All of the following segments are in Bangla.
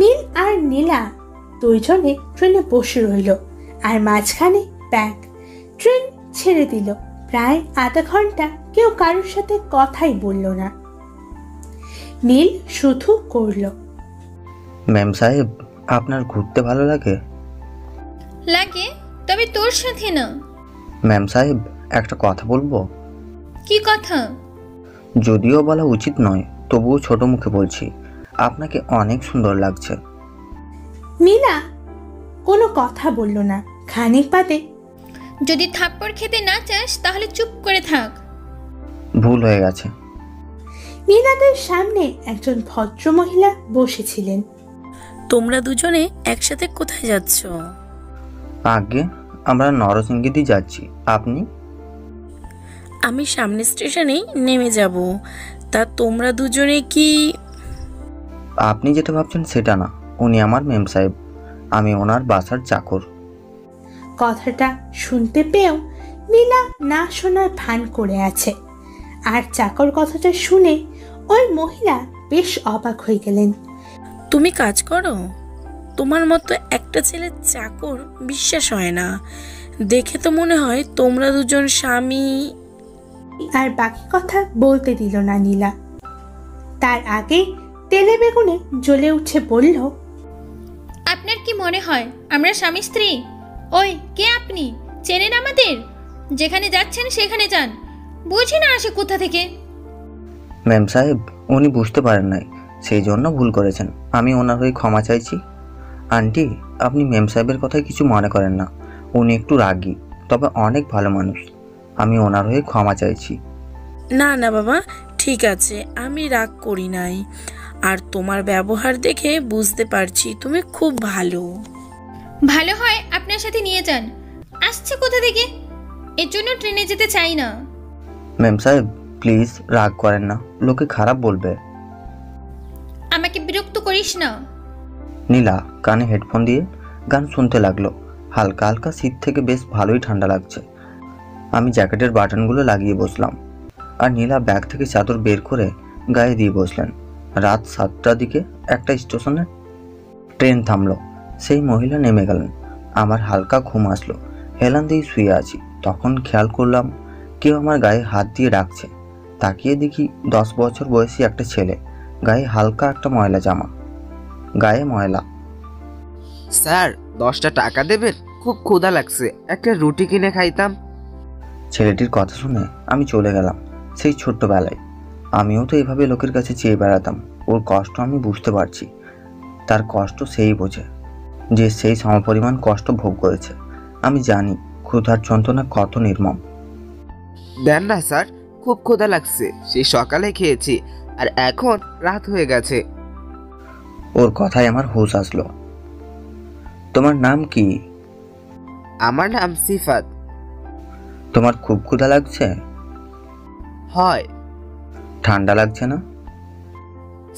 নীল আর নীলা দুইজনে ট্রেনে বসে রইল, আর মাঝখানে ব্যাগ। ট্রেন ছেড়ে দিল। প্রায় আধা ঘন্টা কেউ কারোর সাথে কথাই বলল না। নীল শুধু করল, ম্যাম সাহেব, আপনার ঘুরতে ভালো লাগে? লাগে, তবে তোর সাথে না। ম্যাম সাহেব, একটা কথা বলবো। কি কথা? যদিও বলা উচিত নয়, তবুও ছোট মুখে বলছি, আপনাকে অনেক সুন্দর লাগছে। নীলা কোনো কথা বলল না। খানিক বাদে, যদি থাপ্পড় খেতে না চাস তাহলে চুপ করে থাক। ভুল হয়ে গেছে। নীলাদের সামনে একজন ভদ্র মহিলা বসেছিলেন। তোমরা দুজনে একসাথে কোথায় যাচ্ছ? আগে আমরা নরসিংদী যাচ্ছি, আপনি? আমি সামনে স্টেশনেই নেমে যাব। তা তোমরা দুজনে কি? আপনি যেটা ভাবছেন সেটা না, উনি আমার মেম সাহেব, আমি ওনার বাসার চাকর। কথাটা শুনতে পেয়েও নীলা না শোনার ভান করে আছে। আর চাকর কথাটা শুনে ওই মহিলা বেশ অবাক হয়ে গেলেন। তুমি কাজ করো? তোমার মতো একটা ছেলে চাকর বিশ্বাস হয় না। দেখে তো মনে হয় তোমরা দুজন স্বামী। আর বাকি কথা বলতে দিল না নীলা। তার আগে তেলে বেগুনে জ্বলে উঠে বলল, আপনার কি মনে হয় আমরা স্বামী স্ত্রী? ওই কে আপনি? চেনেন আমাদের? যেখানে যাচ্ছেন সেখানে যান, বুঝি না আসে কোথা থেকে। ম্যাম সাহেব, উনি বুঝতে পারেন নাই, সেই জন্য ভুল করেছেন। আমি ওনার হয়ে ক্ষমা চাইছি। আন্টি, আপনি মেম সাহেবের কথায় কিছু মনে করেন না, উনি একটু রাগী, তবে অনেক ভালো মানুষ। আমি ওনার হয়ে ক্ষমা চাইছি। না না বাবা, ঠিক আছে, আমি রাগ করি নাই। আর তোমার ব্যবহার দেখে বুঝতে পারছি তুমি খুব ভালো। ভালো হয় আপনার সাথে নিয়ে যান। আসছে কোথা থেকে? এর জন্য ট্রেনে যেতে চাই না। ম্যাম সাহেব, প্লিজ রাগ করেন না, লোকে খারাপ বলবে। আমাকে বিরক্ত করিস না। নীলা কানে হেডফোন দিয়ে গান শুনতে লাগলো। হালকা হালকা শীত থেকে বেশ ভালোই ঠান্ডা লাগছে। আমি জ্যাকেটের বাটনগুলো লাগিয়ে বসলাম, আর নীলা ব্যাগ থেকে চাদর বের করে গায়ে দিয়ে বসলেন। রাত 7টার দিকে একটা স্টেশনে ট্রেন থামলো। সেই মহিলা নেমে গেলেন। আমার হালকা ঘুম আসলো। হেলান দিয়ে শুয়ে আছি, তখন খেয়াল করলাম কেউ আমার গায়ে হাত দিয়ে ডাকছে। তাকিয়ে দেখি 10 বছর বয়সী একটা ছেলে, গায়ে হালকা একটা ময়লা জামা, গায়ে ময়লা। স্যার, 10টা টাকা দেবেন? খুব ক্ষুধা লাগছে, একটা রুটি কিনে খাইতাম। ছেলেটির কথা শুনে আমি চলে গেলাম সেই ছোট্টবেলায়। আমিও তো এভাবে লোকের কাছে চেয়ে বেড়াতাম। ওর কষ্ট আমি বুঝতে পারছি। তার কষ্ট সেই বোঝে যে সেই সমপরিমাণ কষ্ট ভোগ করেছে। আমি জানি ক্ষুধার যন্ত্রণা কত নির্মম। দেন না স্যার, খুব ক্ষুধা লাগছে, সেই সকালে খেয়েছি আর এখন রাত হয়ে গেছে। ওর কথায় আমার হুঁশ আসলো। তোমার নাম কি? আমার নাম সিফাত। তোমার খুব ক্ষুধা লাগছে? হয়। ঠান্ডা লাগছে না?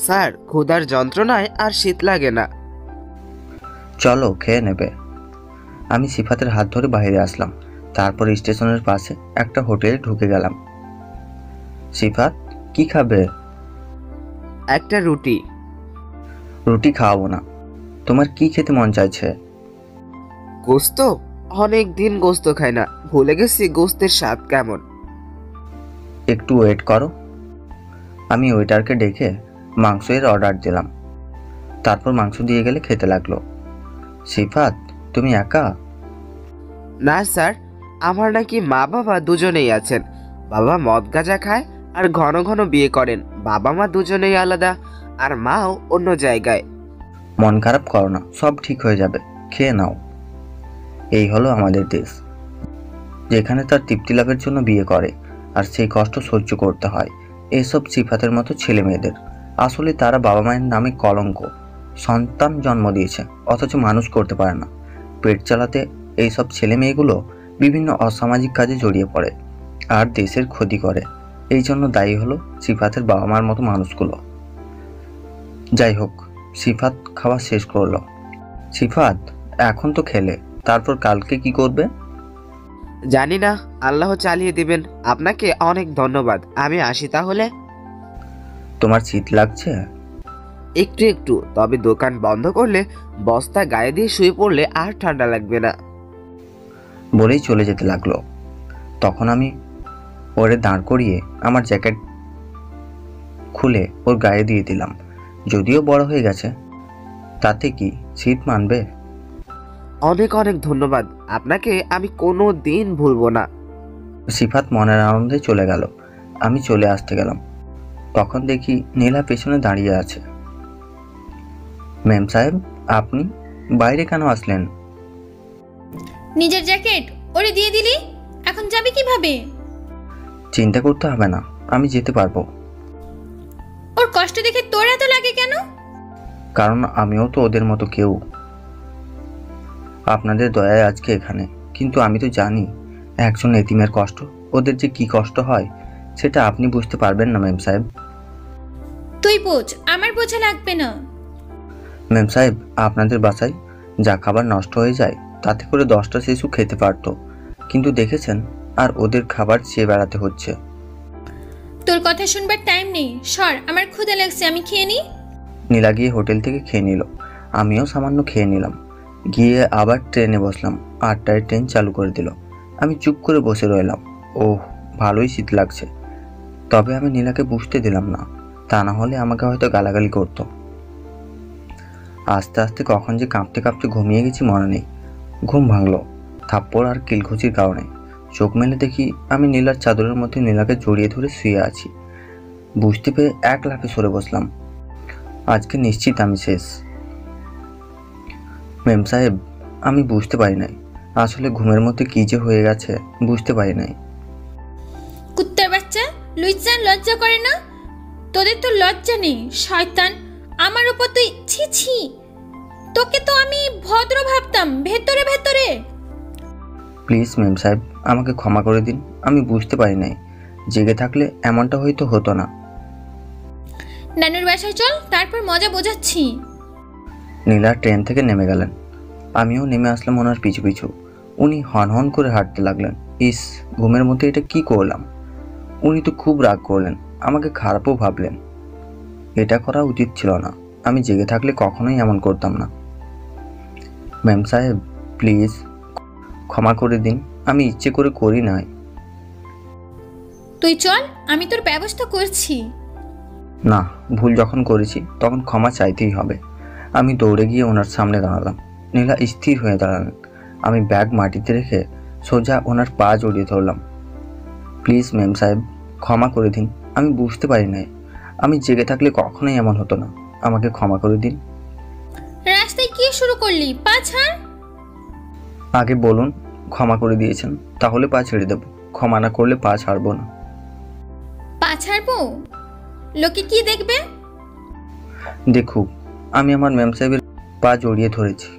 স্যার, ক্ষুধার যন্ত্রণায় আর শীত লাগে না। চলো খেয়ে নেবে। আমি সিফাতের হাত ধরে বাইরে আসলাম। তারপর স্টেশনের পাশে একটা হোটেলে ঢুকে গেলাম। সিফাত, কি খাবে? একটা রুটি। রুটি খাওয়াবো না। তোমার কি খেতে মন চাইছে? গোস্ত? অনেক দিন গোস্ত খাই না, ভুলে গেছি গোস্তের স্বাদ কেমন। একটু ওয়েট করো। আমি ওয়েটারকে ডেকে মাংসের অর্ডার দিলাম। তারপর মাংস দিয়ে গেলে খেতে লাগলো। সিফাত, তুমি একা? না স্যার, আমার নাকি মা বাবা দুজনেই আছেন। বাবা মদ গাঁজা খায় আর ঘন ঘন বিয়ে করেন। বাবা মা দুজনেই আলাদা, আর মাও অন্য জায়গায়। মন খারাপ করো না, সব ঠিক হয়ে যাবে, খেয়ে নাও। এই হলো আমাদের দেশ, যেখানে তার তৃপ্তি লাভের জন্য বিয়ে করে আর সেই কষ্ট সহ্য করতে হয় এসব সিফাতের মতো ছেলে মেয়েদের। আসলে তারা বাবা মায়ের নামে কলঙ্ক। সন্তান জন্ম দিয়েছে অথচ মানুষ করতে পারে না। পেট চালাতে এইসব ছেলে মেয়েগুলো বিভিন্ন অসামাজিক কাজে জড়িয়ে পড়ে আর দেশের ক্ষতি করে। এই জন্য দায়ী হলো সিফাতের বাবা মার মতো মানুষগুলো। যাই হোক, সিফাত খাওয়া শেষ করলো। সিফাত, এখন তো খেলে, তারপর কালকে কি করবে? জানি না, আল্লাহ চালিয়ে দিবেন। আপনাকে অনেক ধন্যবাদ, আমি আসি তাহলে। তোমার শীত লাগছে? একটু একটু, তবে দোকান বন্ধ করলে বস্তা গায়ে দিয়ে শুয়ে পড়লে আর ঠান্ডা লাগবে না। বলেই চলে যেতে লাগলো। তখন আমি ওরে দাঁড় করিয়ে আমার জ্যাকেট খুলে ওর গায়ে দিয়ে দিলাম। যদিও বড় হয়ে গেছে, তাতে কি শীত মানবে? অনেক অনেক ধন্যবাদ আপনাকে, আমি কোনো দিন ভুলবো না। সিফাত মনের আনন্দে চলে গেল। আমি চলে আসতে গেলাম, তখন দেখি নীলা পেছনে দাঁড়িয়ে আছে। ম্যাম সাহেব, আপনি বাইরে কেন আসলেন? নিজের জ্যাকেট ওরে দিয়ে দিলি, এখন যাবি কিভাবে? চিন্তা করতে হবে না, আমি যেতে পারবো। ওর কষ্ট দেখে তোর এত লাগে কেন? কারণ আমিও তো ওদের মতো কেউ। আপনাদের দয়ায় আজকে এখানে, কিন্তু আমি তো জানি একজন এতিমের কষ্ট, ওদের যে কি কষ্ট হয় সেটা আপনি বুঝতে পারবেন না ম্যাম সাহেব। তুই বোঝ, আমার বোঝা লাগবে না। ম্যাম সাহেব, আপনাদের বাসায় যা খাবার নষ্ট হয়ে যায় তাতে করে 10টা শিশু খেতে পারতো, কিন্তু দেখেছেন আর ওদের খাবার চেয়ে বেড়াতে হচ্ছে। তোর কথা শুনবার টাইম নেই, সর, আমার ক্ষুধা লাগছে, আমি খেয়ে নি। নীলা গিয়ে হোটেল থেকে খেয়ে নিল, আমিও সামান্য খেয়ে নিলাম। গিয়ে আবার ট্রেনে বসলাম। 8টায় ট্রেন চালু করে দিল। আমি চুপ করে বসে রইলাম। ওহ, ভালোই শীত লাগছে। তবে আমি নীলাকে বুঝতে দিলাম না, তা না হলে আমাকে হয়তো গালাগালি করতো। আস্তে আস্তে কখন যে কাঁপতে কাঁপতে ঘুমিয়ে গেছি মনে নেই। ঘুম ভাঙলো থাপ্পড় আর কিলঘুচির কারণে। চোখ মেলে দেখি আমি নীলার চাদরের মধ্যে নীলাকে জড়িয়ে ধরে শুয়ে আছি। বুঝতে পেরে এক লাফে সরে বসলাম। আজকে নিশ্চিত আমি শেষ। ম্যাম সাহেব, আমি বুঝতে পারি নাই, আসলে ঘুমের মধ্যে কি যে হয়ে গেছে বুঝতে পারি নাই। কুত্তার বাচ্চা, লুইজান লজ্জা করে না? তোদের তো লজ্জা নেই, শয়তান। আমার উপর তুই ছি ছি। তোকে তো আমি ভদ্র ভাবতাম ভেতরে ভেতরে। প্লিজ ম্যাম সাহেব, আমাকে ক্ষমা করে দিন, আমি বুঝতে পারি নাই। জেগে থাকলে এমনটা হয়তো হতো না। নানুর বাসায় চল, তারপর মজা বোঝাচ্ছি। নীলা ট্রেন থেকে নেমে গেলেন। আমিও নেমে আসলাম ওনার পিছু পিছু। উনি হন হন করে হাঁটতে লাগলেন। ইস, ঘুমের মধ্যে এটা কি করলাম! উনি তো খুব রাগ করলেন, আমাকে খারাপও ভাবলেন। এটা করা উচিত ছিল না, আমি জেগে থাকলে কখনোই এমন করতাম না। ম্যাম সাহেব, প্লিজ ক্ষমা করে দিন, আমি ইচ্ছে করে করি নাই। তুই চল, আমি তোর ব্যবস্থা করছি। না, ভুল যখন করেছি তখন ক্ষমা চাইতেই হবে। আমি দৌড়ে গিয়ে ওনার সামনে দাঁড়ালাম। নীলা স্থির হয়ে দাঁড়ালেন। আমি ব্যাগ মাটিতে রেখে সোজা ওনার পা জড়িয়ে ধরলাম। প্লিজ ম্যাম সাহেব, ক্ষমা করে দিন, আমি বুঝতে পারি নাই। আমি জেগে থাকলে কখনোই এমন হতো না, আমাকে ক্ষমা করে দিন। রাস্তায় কি শুরু করলি? পা ছাড়। আগে বলুন ক্ষমা করে দিয়েছেন, তাহলে পা ছেড়ে দেব। ক্ষমা না করলে পা ছাড়বো না। পা ছাড়বো? লোকে কি দেখবে? দেখুক, আমি আমার ম্যাম সাহেবের পা জড়িয়ে ধরেছি।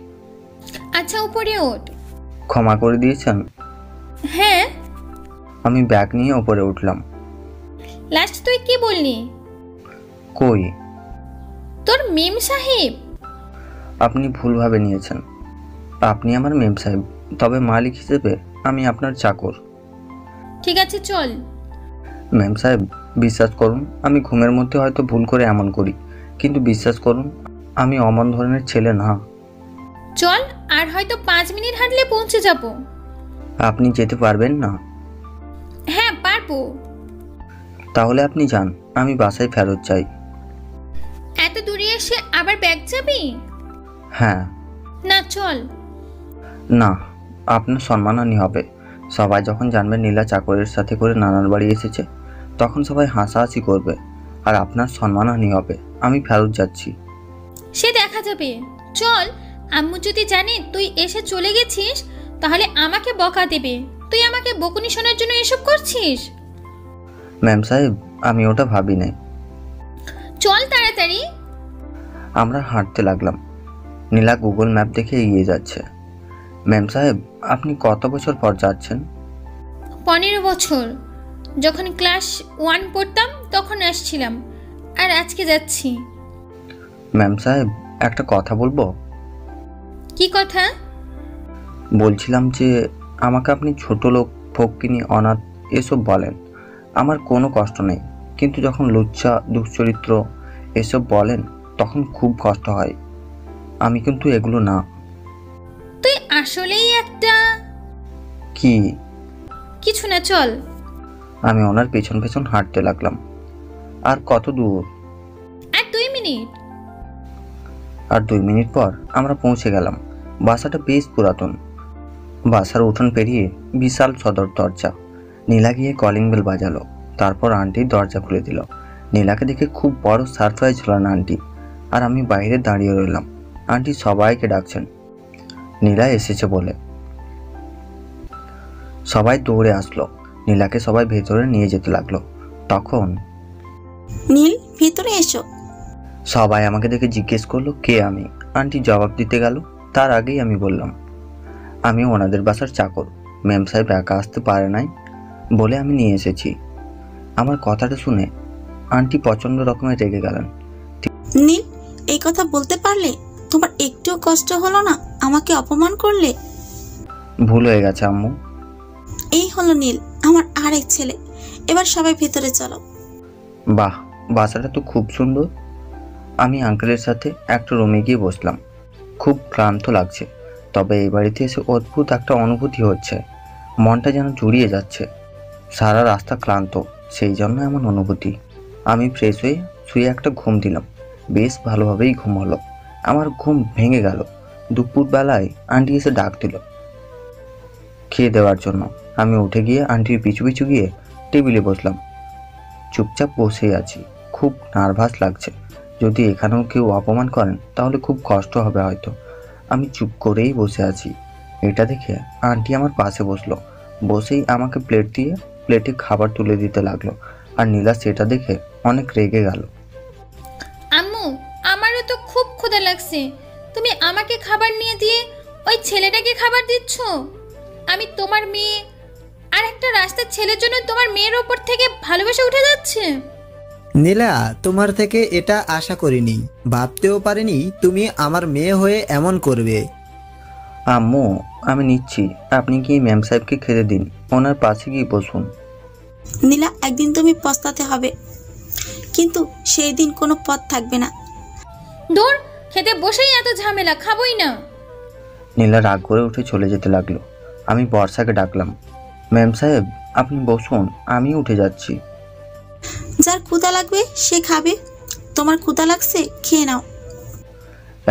আচ্ছা, উপরে ওঠ। ক্ষমা করে দিয়েছেন? হ্যাঁ। আমি ব্যাগ নিয়ে ওপরে উঠলাম। লাস্ট তুই কি বললি? কই? তোর মেম সাহেব। আপনি ভুলভাবে নিয়েছেন। আপনি আমার মেম সাহেব, তবে মালিক হিসেবে আমি আপনার চাকর। ঠিক আছে, চল। ম্যাম সাহেব, বিশ্বাস করুন, আমি ঘুমের মধ্যে হয়তো ভুল করে এমন করি, কিন্তু বিশ্বাস করুন আমি অমন ধরনের ছেলে না। চল, আর হয়তো 5 মিনিট হাঁটলে পৌঁছে যাব। আপনি যেতে পারবেন না? হ্যাঁ, পারবো। তাহলে আপনি যান, আমি বাসায় ফেরত চাই। এত দূরে এসে আবার ব্যাগ যাবি? হ্যাঁ। না, চল। না, আপনার সম্মানহানি হবে। সবাই যখন জানবে নীলা চাকরের সাথে করে নানার বাড়ি এসেছে, তখন সবাই হাসাহাসি করবে, আর আপনার সম্মানহানি হবে। আমি ফেরত যাচ্ছি। সে দেখা যাবে, চল। আম্মু যদি জানে তুই এসে চলে গেছিস, তাহলে আমাকে বকা দেবে। তুই আমাকে বকুনি শোনার জন্য এসব করছিস? ম্যাম সাহেব, আমি ওটা ভাবি নাই। চল তাড়াতাড়ি। আমরা হাঁটতে লাগলাম। নীলা গুগল ম্যাপ দেখে এগিয়ে যাচ্ছে। ম্যাম সাহেব, আপনি কত বছর পর যাচ্ছেন? 15 বছর। যখন ক্লাস 1 পড়তাম তখন আসছিলাম, আর আজকে যাচ্ছি। ম্যাম সাহেব, একটা কথা বলবো? কি কথা? বলছিলাম যে আমাকে আপনি ছোট লোক, ফকিনি, অনাথ এসব বলেন, আমার কোনো কষ্ট নেই, কিন্তু যখন লুচ্চা, দুশ্চরিত্র এসব বলেন তখন খুব কষ্ট হয়। আমি কিন্তু এগুলো না। তুই আসলেই একটা কি? কিছু না, চল। আমি ওনার পেছন পেছন হাঁটতে লাগলাম। আর কত দূর? আর 2 মিনিট। আর 2 মিনিট পর আমরা পৌঁছে গেলাম। বাসাটা বেশ পুরাতন। বাসার উঠোন পেরিয়ে বিশাল সদর দরজা। নীলা গিয়ে কলিং বেল বাজালো। তারপর আন্টি দরজা খুলে দিল। নীলাকে দেখে খুব বড় সারপ্রাইজ হলেন আন্টি। আর আমি বাইরে দাঁড়িয়ে রইলাম। আন্টি সবাইকে ডাকছেন নীলা এসেছে বলে। সবাই দৌড়ে আসলো। নীলাকে সবাই ভেতরে নিয়ে যেতে লাগলো। তখন নীল, ভিতরে এসো। সবাই আমাকে দেখে জিজ্ঞেস করলো কে আমি। আন্টি জবাব দিতে গেল, তার আগেই আমি বললাম আমি ওনাদের বাসার চাকর। ম্যাম সাহেব একা আসতে পারে নাই বলে আমি নিয়ে এসেছি। আমার কথাটা শুনে আন্টি প্রচন্ড রকমের রেগে গেলেন। নীল, এই কথা বলতে পারলে? তোমার একটুও কষ্ট হলো না আমাকে অপমান করলে? ভুল হয়ে গেছে আম্মু। এই হলো নীল, আমার আরেক ছেলে। এবার সবাই ভেতরে চলো। বাহ, বাসাটা তো খুব সুন্দর। আমি আঙ্কেলের সাথে একটা রুমে গিয়ে বসলাম। খুব ক্লান্ত লাগছে, তবে এই বাড়িতে এসে অদ্ভুত একটা অনুভূতি হচ্ছে। মনটা যেন জুড়িয়ে যাচ্ছে। সারা রাস্তা ক্লান্ত, সেই জন্য এমন অনুভূতি। আমি ফ্রেশ হয়ে শুয়ে একটা ঘুম দিলাম। বেশ ভালোভাবেই ঘুম হলো। আমার ঘুম ভেঙে গেল দুপুরবেলায় আন্টি এসে ডাক দিল খেয়ে দেওয়ার জন্য। আমি উঠে গিয়ে আন্টির পিছু পিছু গিয়ে টেবিলে বসলাম। চুপচাপ বসেই আছি। খুব নার্ভাস লাগছে। যদি এখানেও কেউ অপমান করেন তাহলে খুব কষ্ট হবে হয়তো। আমি চুপ করেই বসে আছি। এটা দেখে আন্টি আমার পাশে বসলো। বসেই আমাকে প্লেট দিয়ে প্লেটে খাবার তুলে দিতে লাগলো। আর নীলা সেটা দেখে অনেক রেগে গেল। আম্মু, আমারও তো খুব ক্ষুধা লাগছে। তুমি আমাকে খাবার নিয়ে দিয়ে ওই ছেলেটাকে খাবার দিচ্ছ? আমি তোমার মেয়ে, আর একটা রাস্তার ছেলের জন্য তোমার মেয়ের ওপর থেকে ভালোবাসা উঠে যাচ্ছে। নীলা, তোমার থেকে এটা আশা করিনি, ভাবতেও পারিনি তুমি আমার মেয়ে হয়ে এমন করবে। আম্মু, আমি নিচ্ছি। আপনি কি ম্যাম সাহেবকে খেতে দিন, ওনার পাশে গিয়ে বসুন। নীলা, একদিন তুমি পস্তাতে হবে, কিন্তু সেই দিন কোনো পথ থাকবে না। দূর, খেতে বসেই এত ঝামেলা, খাবোই না। নীলা রাগ করে উঠে চলে যেতে লাগলো। আমি বর্ষাকে ডাকলাম, ম্যাম সাহেব আপনি বসুন, আমি উঠে যাচ্ছি। যার ক্ষুধা লাগবে সে খাবে। তোমার ক্ষুধা লাগছে, খেয়ে নাও।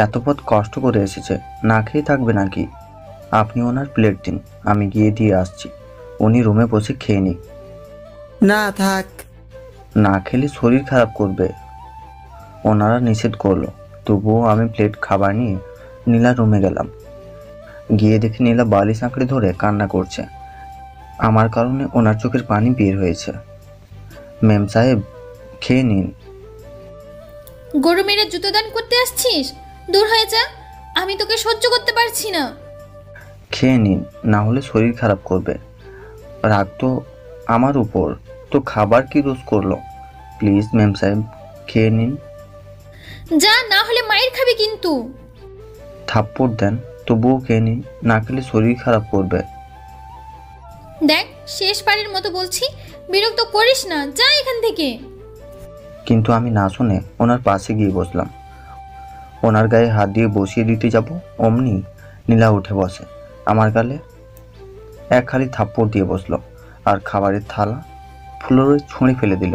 এত পথ কষ্ট করে এসেছে, না খেয়ে থাকবে নাকি? আপনি ওনার প্লেট দিন, আমি গিয়ে দিয়ে আসছি। উনি রুমে বসে খেয়ে নিক। না থাক। না খেলে শরীর খারাপ করবে। ওনারা নিষেধ করলো, তবুও আমি প্লেট খাবার নিয়ে নীলার রুমে গেলাম। গিয়ে দেখি নীলা বালিশ আঁকড়ে ধরে কান্না করছে। আমার কারণে ওনার চোখের পানি বের হয়েছে। ম্যাম সাহেব খেয়ে নিন। গরু মেরে জুতো দান করতে আসছিস? দূর হয়ে যা, আমি তোকে সহ্য করতে পারছি না। খেয়ে নিন, না হলে শরীর খারাপ করবে। রাগ তো আমার উপর, তো খাবার কি দোষ করলো? প্লিজ ম্যাম সাহেব খেয়ে নিন। যা, না হলে মায়ের খাবি কিন্তু। থাপ্পড় দেন, তবুও খেয়ে নিন, না খেলে শরীর খারাপ করবে। দেখ, শেষবারের মতো বলছি, বিরক্ত করিস না, যা এখান থেকে। কিন্তু আমি না শুনে ওনার পাশে গিয়ে বসলাম। ওনার গায়ে হাত দিয়ে বসিয়ে দিতে যাব, অমনি নীলা উঠে বসে আমার গালে এক খালি থাপ্পড় দিয়ে বসলো। আর খাবারের থালা ফ্লোরে ছুঁড়ে ফেলে দিল।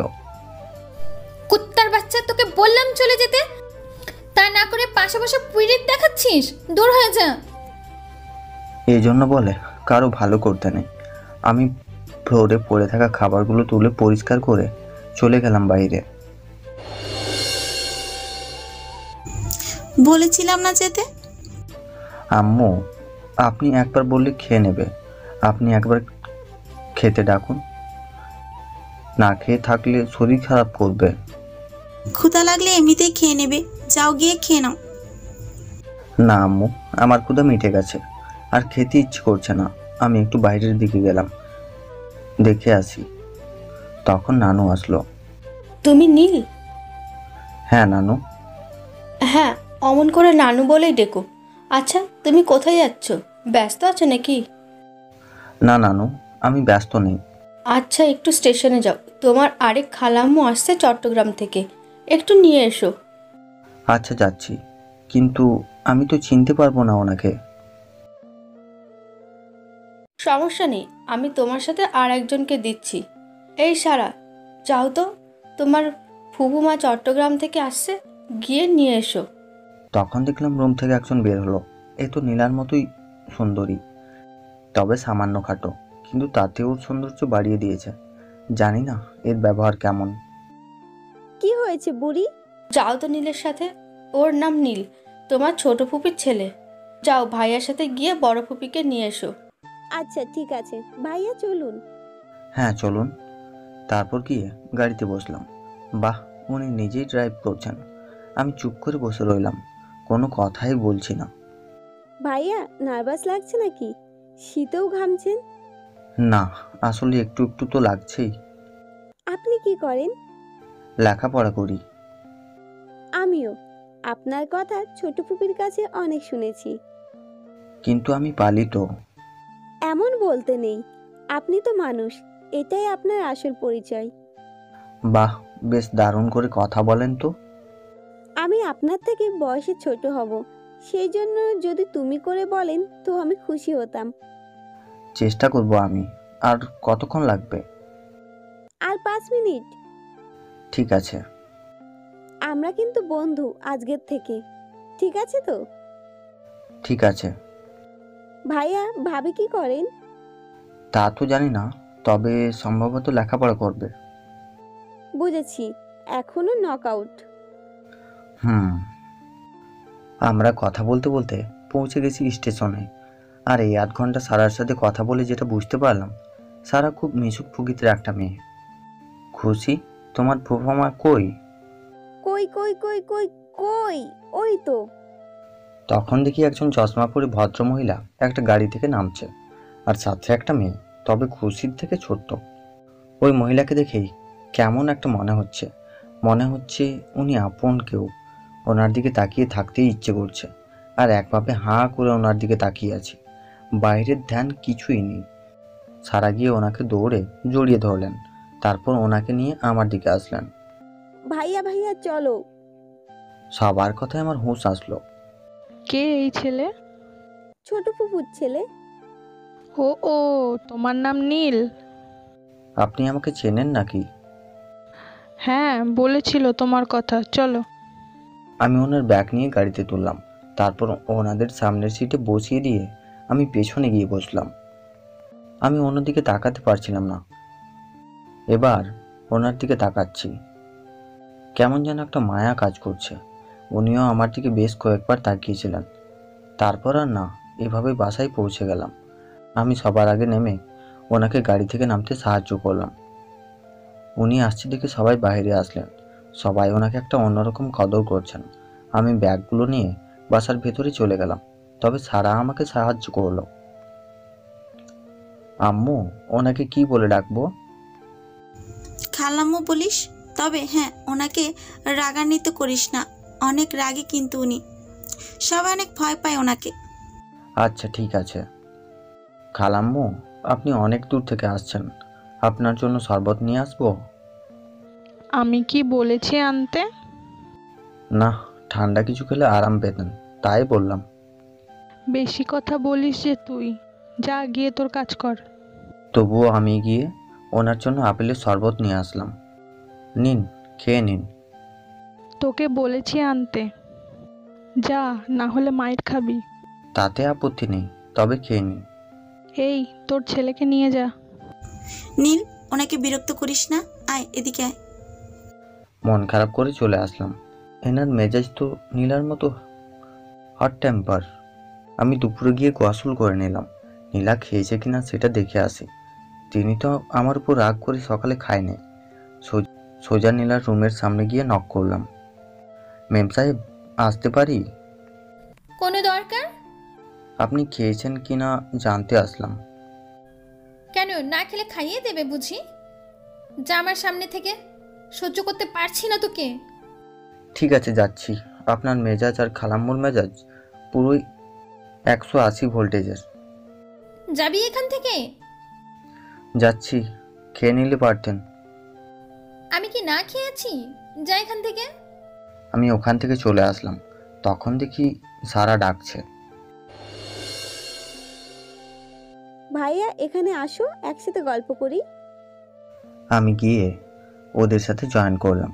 কুত্তার বাচ্চা, তোকে বললাম চলে যেতে, তা না করে পাশে বসে পুইরিত দেখাচ্ছিস। দূর হয়ে যা। এই জন্য বলে কারো ভালো করতে নেই। আমি ফ্লোরে পড়ে থাকা খাবারগুলো তুলে পরিষ্কার করে চলে গেলাম বাইরে। বলেছিলাম না যেতে। আম্মু, আপনি একবার বললে খেয়ে নেবে। আপনি একবার খেতে ডাকুন, না খেয়ে থাকলে শরীর খারাপ করবে। ক্ষুধা লাগলে এমনিতেই খেয়ে নেবে, যাও গিয়ে খেয়ে নাও। না আম্মু, আমার ক্ষুধা মিটে গেছে, আর খেতে ইচ্ছে করছে না। আমি একটু বাইরের দিকে গেলাম, দেখে আসি। তখন নানু আসলো। তুমি নীল? হ্যাঁ নানু। হ্যাঁ, অমন করে নানু বলেই ডেকো। আচ্ছা, তুমি কোথায় যাচ্ছ? ব্যস্ত আছো নাকি? না নানু, আমি ব্যস্ত নেই। আচ্ছা, একটু স্টেশনে যাও, তোমার আরেক খালাম্মু আসছে চট্টগ্রাম থেকে, একটু নিয়ে এসো। আচ্ছা যাচ্ছি, কিন্তু আমি তো চিনতে পারবো না ওনাকে। সমস্যা নেই, আমি তোমার সাথে আর একজনকে দিচ্ছি। এই সারা, যাও তো, তোমার ফুফুমা চট্টগ্রাম থেকে আসছে, গিয়ে নিয়ে এসো। তখন দেখলাম রুম থেকে একজন বের হলো। এ তো নীলার মতোই সুন্দরী, তবে সামান্য খাটো, কিন্তু তাতে ওর সৌন্দর্য বাড়িয়ে দিয়েছে। জানি না এর ব্যবহার কেমন। কি হয়েছে বুড়ি? যাও তো নীলের সাথে, ওর নাম নীল, তোমার ছোট ফুপির ছেলে। যাও ভাইয়ার সাথে গিয়ে বড় ফুপিকে নিয়ে এসো। আচ্ছা ঠিক আছে ভাইয়া, চলুন। হ্যাঁ চলুন। তারপর গিয়ে গাড়িতে বসলাম। বাহ, উনি নিজেই ড্রাইভ করছেন। আমি চুপ করে বসে রইলাম, কোনো কথাই বলছি না। ভাইয়া নার্ভাস লাগছে নাকি? শীতেও ঘামছেন। না, আসলে একটু একটু তো লাগছেই। আপনি কি করেন? লেখাপড়া করি। আমিও আপনার কথা ছোট ফুপির কাছে অনেক শুনেছি। কিন্তু আমি পালি তো। এমন বলতে নেই, আপনি তো মানুষ, এটাই আপনার আসল পরিচয়। বাহ, বেশ দারুণ করে কথা বলেন তো। আমি আপনার থেকে বয়সে ছোট হব, সেই জন্য যদি তুমি করে বলেন তো আমি খুশি হতাম। চেষ্টা করব আমি। আর কতক্ষণ লাগবে? আর 5 মিনিট। ঠিক আছে। আমরা কিন্তু বন্ধু আজকের থেকে, ঠিক আছে তো? ঠিক আছে। ভাইয়া ভাবি কি করেন? তা তো জানি না, তবে সম্ভবত লেখাপড়া করবে। বুঝেছি, এখনো নকআউট। আমরা কথা বলতে বলতে পৌঁছে গেছি স্টেশনে। আর এই 8 ঘন্টা সারার সাথে কথা বলে যেটা বুঝতে পারলাম, সারা খুব মিশুক প্রকৃতির একটা মেয়ে। খুশি, তোমার ফুফামা কই? কই কই কই কই কই, ওই তো। তখন দেখি একজন চশমা পরে ভদ্রমহিলা একটা গাড়ি থেকে নামছে, আর সাথে একটা মেয়ে, তবে খুশির থেকে ছোট্ট। ওই মহিলাকে দেখেই কেমন একটা মনে হচ্ছে উনি আপন কেউ। ওনার দিকে তাকিয়ে থাকতেই ইচ্ছে করছে, আর একভাবে হাঁ করে ওনার দিকে তাকিয়ে আছি। বাইরের ধ্যান কিছুই নেই। সারা গিয়ে ওনাকে দৌড়ে জড়িয়ে ধরলেন, তারপর ওনাকে নিয়ে আমার দিকে আসলেন। ভাইয়া ভাইয়া চলো। সবার কথায় আমার হুঁশ আসলো। কে এই ছেলে? ছোট ফুপুর ছেলে। ও ও, তোমার নাম নীল? আপনি আমাকে চেনেন নাকি? হ্যাঁ, বলেছিল তোমার কথা, চলো। আমি ওনার ব্যাগ নিয়ে গাড়িতে তুললাম, তারপর ওনাদের সামনের সিটে বসিয়ে দিয়ে আমি পেছনে গিয়ে বসলাম। আমি অন্যদিকে তাকাতে পারছিলাম না, এবার ওনার দিকে তাকাচ্ছি। কেমন যেন একটা মায়া কাজ করছে। উনিও আমার দিকে বেশ কয়েকবার তাকিয়েছিলেন। তারপর আর না, এভাবে বাসায় পৌঁছে গেলাম। আমি সবার আগে নেমে ওনাকে গাড়ি থেকে নামতে সাহায্য করলাম। উনি আসছে দেখে সবাই বাইরে আসলেন। সবাই ওনাকে একটা অন্যরকম কদর করছেন। আমি ব্যাগগুলো নিয়ে বাসার ভেতরে চলে গেলাম, তবে সারা আমাকে সাহায্য করলো। আম্মু, ওনাকে কি বলে ডাকবো? খালাম্মু বলিস, তবে হ্যাঁ ওনাকে রাগান্বিত করিস না, অনেক রাগী কিন্তু উনি, সবাই অনেক ভয় পায় ওনাকে। আচ্ছা ঠিক আছে। খালাম্মু, আপনি অনেক দূর থেকে আসছেন, আপনার জন্য শরবত নিয়ে আসবো? আমি কি বলেছি আনতে? না, ঠান্ডা কিছু খেলে আরাম পেতেন, তাই বললাম। বেশি কথা বলিস যে তুই, যা গিয়ে তোর কাজ কর। তবুও আমি গিয়ে ওনার জন্য আপেলের শরবত নিয়ে আসলাম। নিন, খেয়ে নিন। তোকে বলেছি আনতে, যা, না হলে মাইর খাবি। তাতে আপত্তি নেই, তবে খেয়ে নিন। এই, তোর ছেলেকে নিয়ে যা। নীল, ওনাকে বিরক্ত করিস না, আয় এদিকে আয়। মন খারাপ করে চলে আসলাম। এনার মেজাজ তো নীলার মতো হট টেম্পার। আমি দুপুরে গিয়ে গোসল করে নিলাম। নীলা খেয়েছে কিনা সেটা দেখে আসি। তিনি তো আমার উপর রাগ করে সকালে খায়নি। সোজা নীলার রুমের সামনে গিয়ে নক করলাম। মেম সাহেব, আসতে পারি? কোনো দরকার? আপনি খেয়েছেন কিনা জানতে আসলাম। কেন, না খেলে খাইয়ে দেবে বুঝি? যা আমার সামনে থেকে, সহ্য করতে পারছি না তোকে। ঠিক আছে, যাচ্ছি। আপনার মেজাজ আর খালাম্মুর মেজাজ পুরোই 180 ভোল্টেজের। যাবি এখান থেকে? যাচ্ছি, খেয়ে নিলে পারতেন। আমি কি না খেয়েছি? যা এখান থেকে। আমি ওখান থেকে চলে আসলাম। তখন দেখি সারা ডাকছে। ভাইয়া এখানে আসো, একসাথে গল্প করি। আমি গিয়ে ওদের সাথে জয়েন করলাম।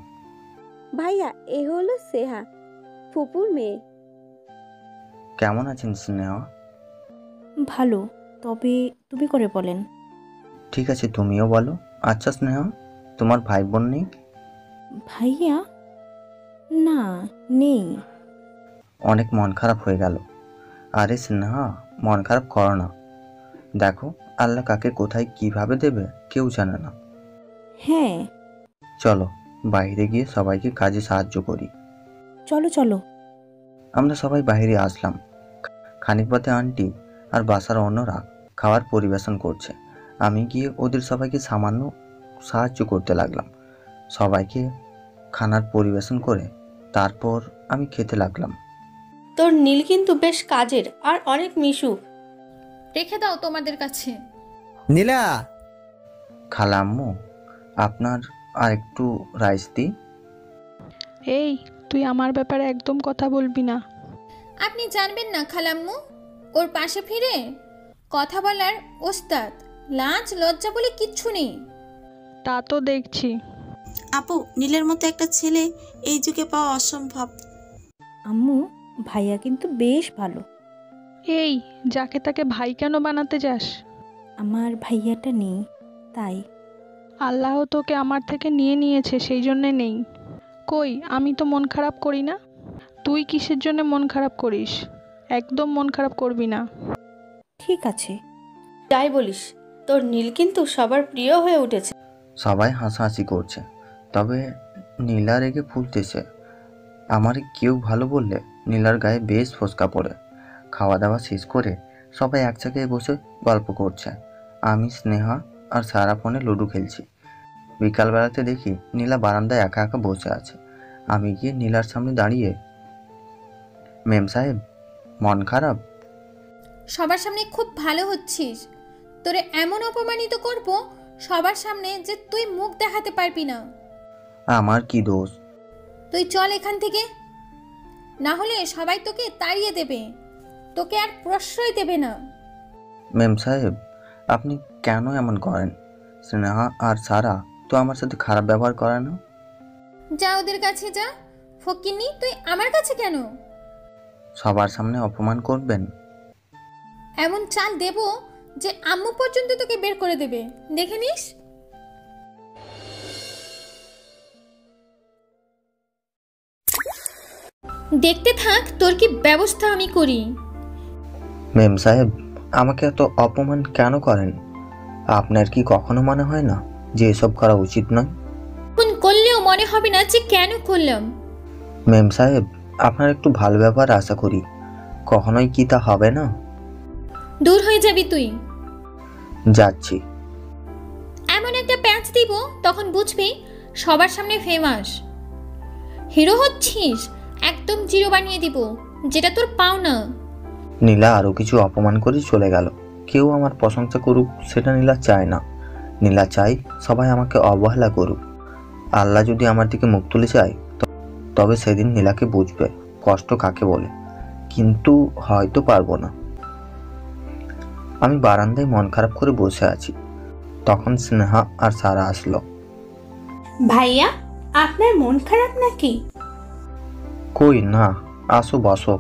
ভাইয়া এ হলো সেহা, ফুপুর মেয়ে। কেমন আছেন স্নেহা? ভালো, তবে তুমি করে বলেন। ঠিক আছে, তুমিও বলো। আচ্ছা স্নেহা, তোমার ভাই বোন নেই? ভাইয়া না, নেই। অনেক মন খারাপ হয়ে গেল। আরে স্নেহা, মন খারাপ করো না। দেখো, আল্লাহ কাকে কোথায় কিভাবে দেবে কেউ জানে না। হ্যাঁ চলো বাইরে গিয়ে সবাইকে কাজে সাহায্য করি। চলো চলো। আমরা সবাই বাইরে আসলাম। খানিক পথে আন্টি আর বাসার অন্যরা খাবার পরিবেশন করছে। আমি গিয়ে ওদের সবাইকে সামান্য সাহায্য করতে লাগলাম। সবাইকে খানার পরিবেশন করে তারপর আমি খেতে লাগলাম। তোর নীল কিন্তু বেশ কাজের আর অনেক মিশুক। রেখে দাও তোমাদের কাছে। নীলা, খালাম্মু, আপনার আর একটু রাইস দিই। এই, তুই আমার ব্যাপারে একদম কথা বলবি না। আপনি জানবেন না খালাম্মু, ওর পাশে ফিরে কথা বলার ওস্তাদ। লাজ লজ্জা বলে কিচ্ছু নেই। তা তো দেখছি। আপু, নীলের মতো একটা ছেলে এই যুগে পাওয়া অসম্ভব। আম্মু, ভাইয়া কিন্তু বেশ ভালো। এই, যাকে তাকে ভাই কেন বানাতে যাস? আমার ভাইয়াটা নেই তাই। আল্লাহ তোকে আমার থেকে নিয়ে নিয়েছে, সেই জন্যে নেই। কই, আমি তো মন খারাপ করি না। তুই কিসের জন্য মন খারাপ করিস? একদম মন খারাপ করবি না। ঠিক আছে। যাই বলিস, তোর নীল কিন্তু সবার প্রিয় হয়ে উঠেছে। সবাই হাসাহাসি করছে, তবে নীলা রেগে ফুলতেছে। আমার কেউ ভালো বললে নীলার গায়ে বেশ ফোসকা পড়ে। খাওয়া দাওয়া শেষ করে সবাই এক জায়গায় বসে গল্প করছে। আমি, স্নেহা আর সারা ফোনে লুডো খেলছি। বিকালবেলাতে দেখি নীলা বারান্দায় একা একা বসে আছে। আমি গিয়ে নীলার সামনে দাঁড়িয়ে, মেম সাহেব, মন খারাপ? সবার সামনে খুব ভালো হচ্ছিস। তোরে এমন অপমানিত করব সবার সামনে যে তুই মুখ দেখাতে পারবি না। আমার কি দোষ? তুই চল এখান থেকে, না হলে সবাই তোকে তাড়িয়ে দেবে, তোকে আর প্রশ্রয় দেবে না। মেম সাহেব, আপনি কেন এমন করেন? স্নেহা আর সারা তো আমার সাথে খারাপ ব্যবহার করে না। যা ওদের কাছে যা। ফকিন্নি, তুই আমার কাছে কেন? সবার সামনে অপমান করবেন? এমন চাল দেব যে আম্মু পর্যন্ত তোকে বের করে দেবে, দেখে নিস। দেখতে থাক তোর কি ব্যবস্থা আমি করি। মেম সাহেব, আমাকে এত অপমান কেন করেন? আপনার কি কখনো মনে হয় না যে এসব করা উচিত নয়? ফোন করলেও মনে হবে না যে কেন করলাম। মেম সাহেব, আপনার একটু ভালো ব্যবহার আশা করি। কখনোই কি তা হবে না? দূর হয়ে যাবি তুই। যাচ্ছি। এমন একটা প্যাঁচ দিব তখন বুঝবি সবার সামনে ফেমাস হিরো হচ্ছিস। একদম জিরো বানিয়ে দিব, যেটা তোর পাও না। নীলা আরো কিছু অপমান করে চলে গেল। কেউ আমার প্রশংসা করুক সেটা নীলা চায় না। নীলা চাই সবাই আমাকে অবহেলা করুক। আল্লাহ যদি আমার দিকে মুখ তুলে চায় তবে সেদিন নীলাকে বুঝবে কষ্ট কাকে বলে, কিন্তু হয়তো পারবো না। আমি বারান্দায় মন খারাপ করে বসে আছি। তখন স্নেহা আর সারা আসলো। ভাইয়া, আপনার মন খারাপ নাকি? কই না, আসো বসো।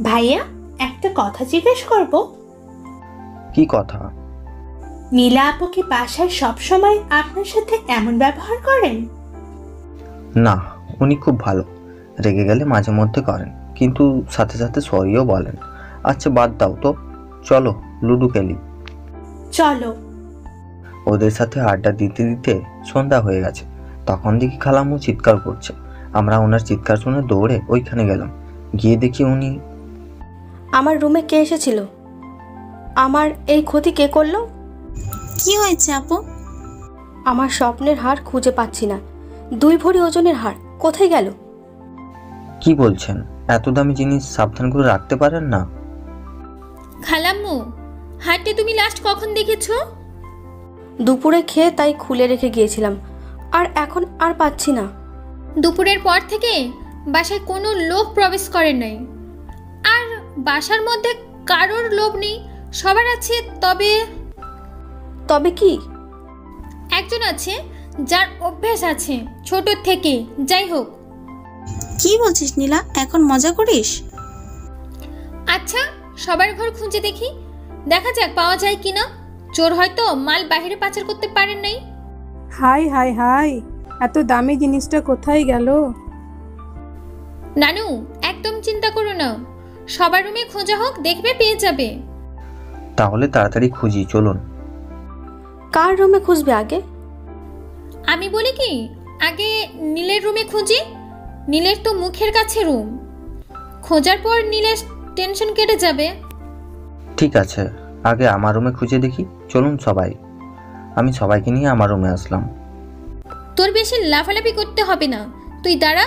ভাইয়া, একটা কথা জিজ্ঞেস করব। কি কথা? নীলা আপু কি বাসায় সবসময় আপনার সাথে এমন ব্যবহার করেন? না, উনি খুব ভালো। রেগে গেলে মাঝে মধ্যে করেন, কিন্তু সাথে সাথে সরিও বলেন। আচ্ছা বাদ দাও তো, চলো লুডো খেলি। চলো। ওদের সাথে আড্ডা দিতে দিতে সন্ধ্যা হয়ে গেছে। তখন দেখি খালাম্মু চিৎকার করছে। আমরা ওনার চিৎকার শুনে দৌড়ে ওইখানে গেলাম। গিয়ে দেখি উনি। আমার রুমে কে এসেছিল? আমার এই ক্ষতি কে করলো? কি হয়েছে আপু? আমার স্বপ্নের হার খুঁজে পাচ্ছি না। 2 ভরি ওজনের হার কোথায় গেল? কি বলছেন? এত দামি জিনিস সাবধান করে রাখতে পারেন না? খালাম্মু, হাটে তুমি লাস্ট কখন দেখেছো? দুপুরে খেয়ে তাই খুলে রেখে গিয়েছিলাম, আর এখন আর পাচ্ছি না। দুপুরের পর থেকে বাসায় কোনো লোক প্রবেশ করে নাই, আর বাসার মধ্যে কারোর লোভ নেই, সবার আছে। তবে তবে কি? একজন আছে যার অভ্যেস আছে ছোট থেকে। যাই হোক, কি বলছিস নীলা? এখন মজা করিস? আচ্ছা, সবার ঘর খুঁজে দেখি, দেখা যাক পাওয়া যায় কিনা। চোর হয়তো মাল বাইরে পাচার করতে পারেন নাই। হাই হাই হাই, এত দামি জিনিসটা কোথায় গেল? নানু, একদম চিন্তা করো না, সবার রুমে খোঁজা হোক, দেখবে পেয়ে যাবে। তাহলে তাড়াতাড়ি খুঁজি, চলুন। কার রুমে খুঁজবে আগে? আমি বলি কি, আগে নীলের রুমে খুঁজি। নীলের তো মুখের কাছে রুম, খোঁজার পর নীলের টেনশন কেটে যাবে। ঠিক আছে, আগে আমার রুমে খুঁজে দেখি, চলুন সবাই। আমি সবাইকে নিয়ে আমার রুমে আসলাম। তোর বেশি লাফালাফি করতে হবে না, তুই দাঁড়া।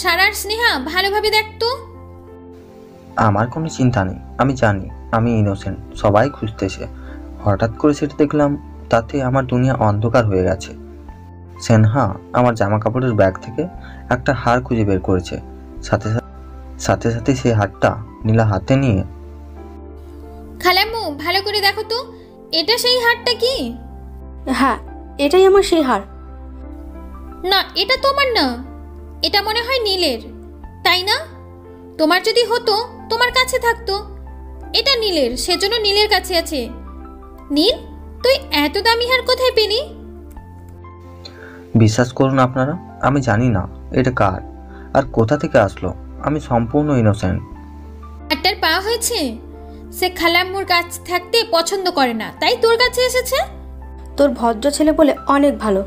সারার স্নেহা, ভালোভাবে দেখ তো। আমার কোনো চিন্তা নেই, আমি জানি আমি ইনোসেন্ট, সবাই খুঁজতেছে। হঠাৎ করে সেটা দেখলাম, তাতে আমার দুনিয়া অন্ধকার হয়ে গেছে। সেনহা আমার জামা কাপড়ের ব্যাগ থেকে একটা হার খুঁজে বের করেছে। সাথে সাথে সেই হারটা নীলা হাতে নিয়ে, খালাম্মু, ভালো করে দেখো তো, এটা সেই হারটা কি? হ্যাঁ, এটাই আমার সেই হার। না, এটা তোমার না, এটা মনে হয় নীলের, তাই না? তোমার যদি হতো তোমার কাছে থাকতো। এটা নীলের, সেজন্য নীলের কাছে আছে। নীল, তুই এত দামি হার কোথায় পেলি? বিশ্বাস করুন আপনারা, আমি জানি না এটা কার আর কোথা থেকে আসলো। আমি সম্পূর্ণ ইনোসেন্ট। হারটার পাওয়া হয়েছে, সে খালাম্মুর কাছ থাকতে পছন্দ করে না, তাই তোর কাছে এসেছে। তোর ভদ্র ছেলে বলে অনেক ভালো।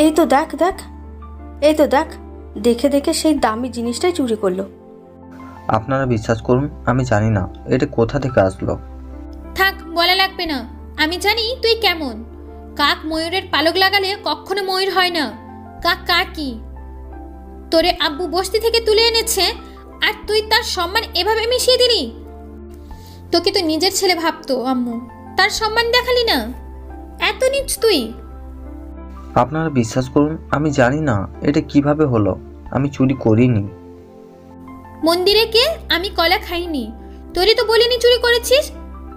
এই তো দেখ দেখ, এই তো দেখ, দেখে দেখে সেই দামি জিনিসটাই চুরি করলো। আপনারা বিশ্বাস করুন, আমি জানি না এটা কোথা থেকে আসলো। থাক, বলা লাগবে না, আমি জানি তুই কেমন। কাক ময়ূরের পালক লাগালে কখনো ময়ূর হয় না। কাক কি তোরে আব্বু বস্তি থেকে তুলে এনেছে, আর তুই তার সম্মান এভাবে মিশিয়ে দিলি? তোকে তো নিজের ছেলে ভাবতো আম্মু, তার সম্মান দেখালি না। এত নিচ তুই। আপনারা বিশ্বাস করুন, আমি জানি না এটা কিভাবে হলো। আমি চুরি করিনি। মন্দিরে কে? আমি কলা খাইনি। তোরে তো বলিনি চুরি করেছিস,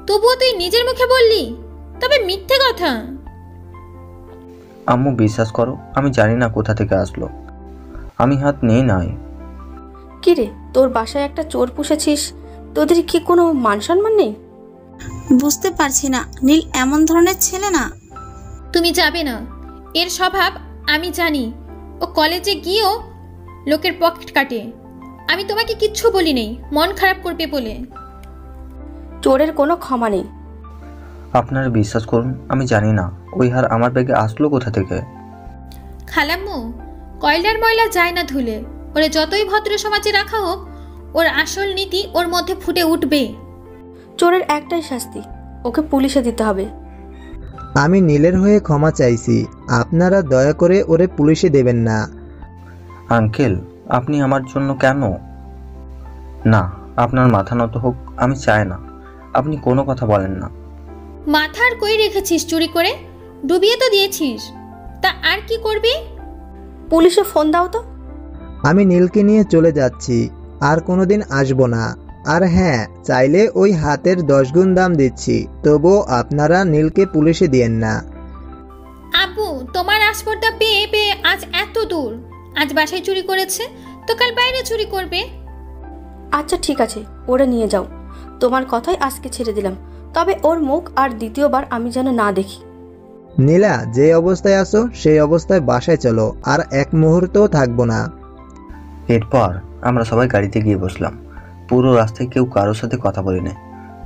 তবুও তুই নিজের মুখে বললি। তবে মিথ্যে কথা। আম্মু বিশ্বাস করো, আমি জানি না কোথা থেকে আসলো। আমি হাত নেই নাই। কিরে, তোর বাসায় একটা চোর পুষেছিস, তোদের কি কোনো মান সম্মান নেই? বুঝতে পারছি না, নীল এমন ধরনের ছেলে না। তুমি যাবে না, এর স্বভাব আমি জানি। ও কলেজে গিয়েও লোকের পকেট কাটে। আমি তোমাকে কিচ্ছু বলি নেই, মন খারাপ করবে বলে। চোরের কোনো ক্ষমা নেই। আপনারা বিশ্বাস করুন, আমি জানি না ওই হার আমার ব্যাগে আসলো কোথা থেকে। খালাম্মু, কয়লার ময়লা যায় না ধুলে। ওরে যতই ভদ্র সমাজে রাখা হোক, ওর আসল নীতি ওর মধ্যে ফুটে উঠবে। চোরের একটাই শাস্তি, ওকে পুলিশে দিতে হবে। আমি নীলের হয়ে ক্ষমা চাইছি, আপনারা দয়া করে ওরে পুলিশে দেবেন না। আঙ্কেল, আপনি আমার জন্য কেন? না, আপনার মাথা নত হোক, আমি চাই না। আপনি কোনো কথা বলেন না। মাথার কই রেখেছিস চুরি করে? ডুবিয়ে তো দিয়েছিস, তা আর কি করবি? পুলিশে ফোন দাও তো। আমি নীলকে নিয়ে চলে যাচ্ছি, আর কোনোদিন আসবো না। আর হ্যাঁ, চাইলে ওই হাতের 10 গুণ দাম দিচ্ছি, তবুও আপনারা নীলকে পুলিশে দিয়েন না। আব্বু, তোমার আসপর্দা পেয়ে পেয়ে আজ এত দূর। আজ বাসায় চুরি করেছে, তো কাল বাইরে চুরি করবে। আচ্ছা ঠিক আছে, ওরে নিয়ে যাও। তোমার কথাই আজকে ছেড়ে দিলাম, তবে ওর মুখ আর দ্বিতীয়বার আমি যেন না দেখি। নীলা, যে অবস্থায় আছো সেই অবস্থায় বাসায় চলো, আর এক মুহূর্তও থাকবো না। এরপর আমরা সবাই গাড়িতে গিয়ে বসলাম। পুরো রাস্তায় কেউ কারোর সাথে কথা বলি না,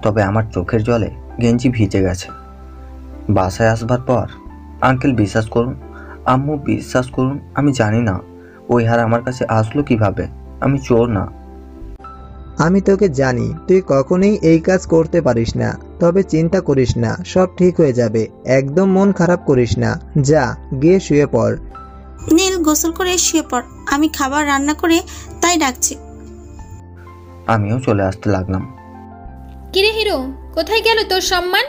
তবে আমার চোখের জলে গেঞ্জি ভিজে গেছে। বাসায় আসবার পর আঙ্কেল বিশ্বাস করুন, আম্মু বিশ্বাস করুন, আমি জানি না ওই হার আমার কাছে আসলো কিভাবে। আমি চোর না। আমি তোকে জানি, তুই কখনোই এই কাজ করতে পারিস না। তবে চিন্তা করিস না, সব ঠিক হয়ে যাবে। একদম মন খারাপ করিস না, যা গিয়ে শুয়ে পড়। নীল, গোসল করে শুয়ে পড়, আমি খাবার রান্না করে তাই ডাকছি। আমিও চলে আসতে লাগলাম। কিরে হিরো, কোথায় গেল তোর সম্মান?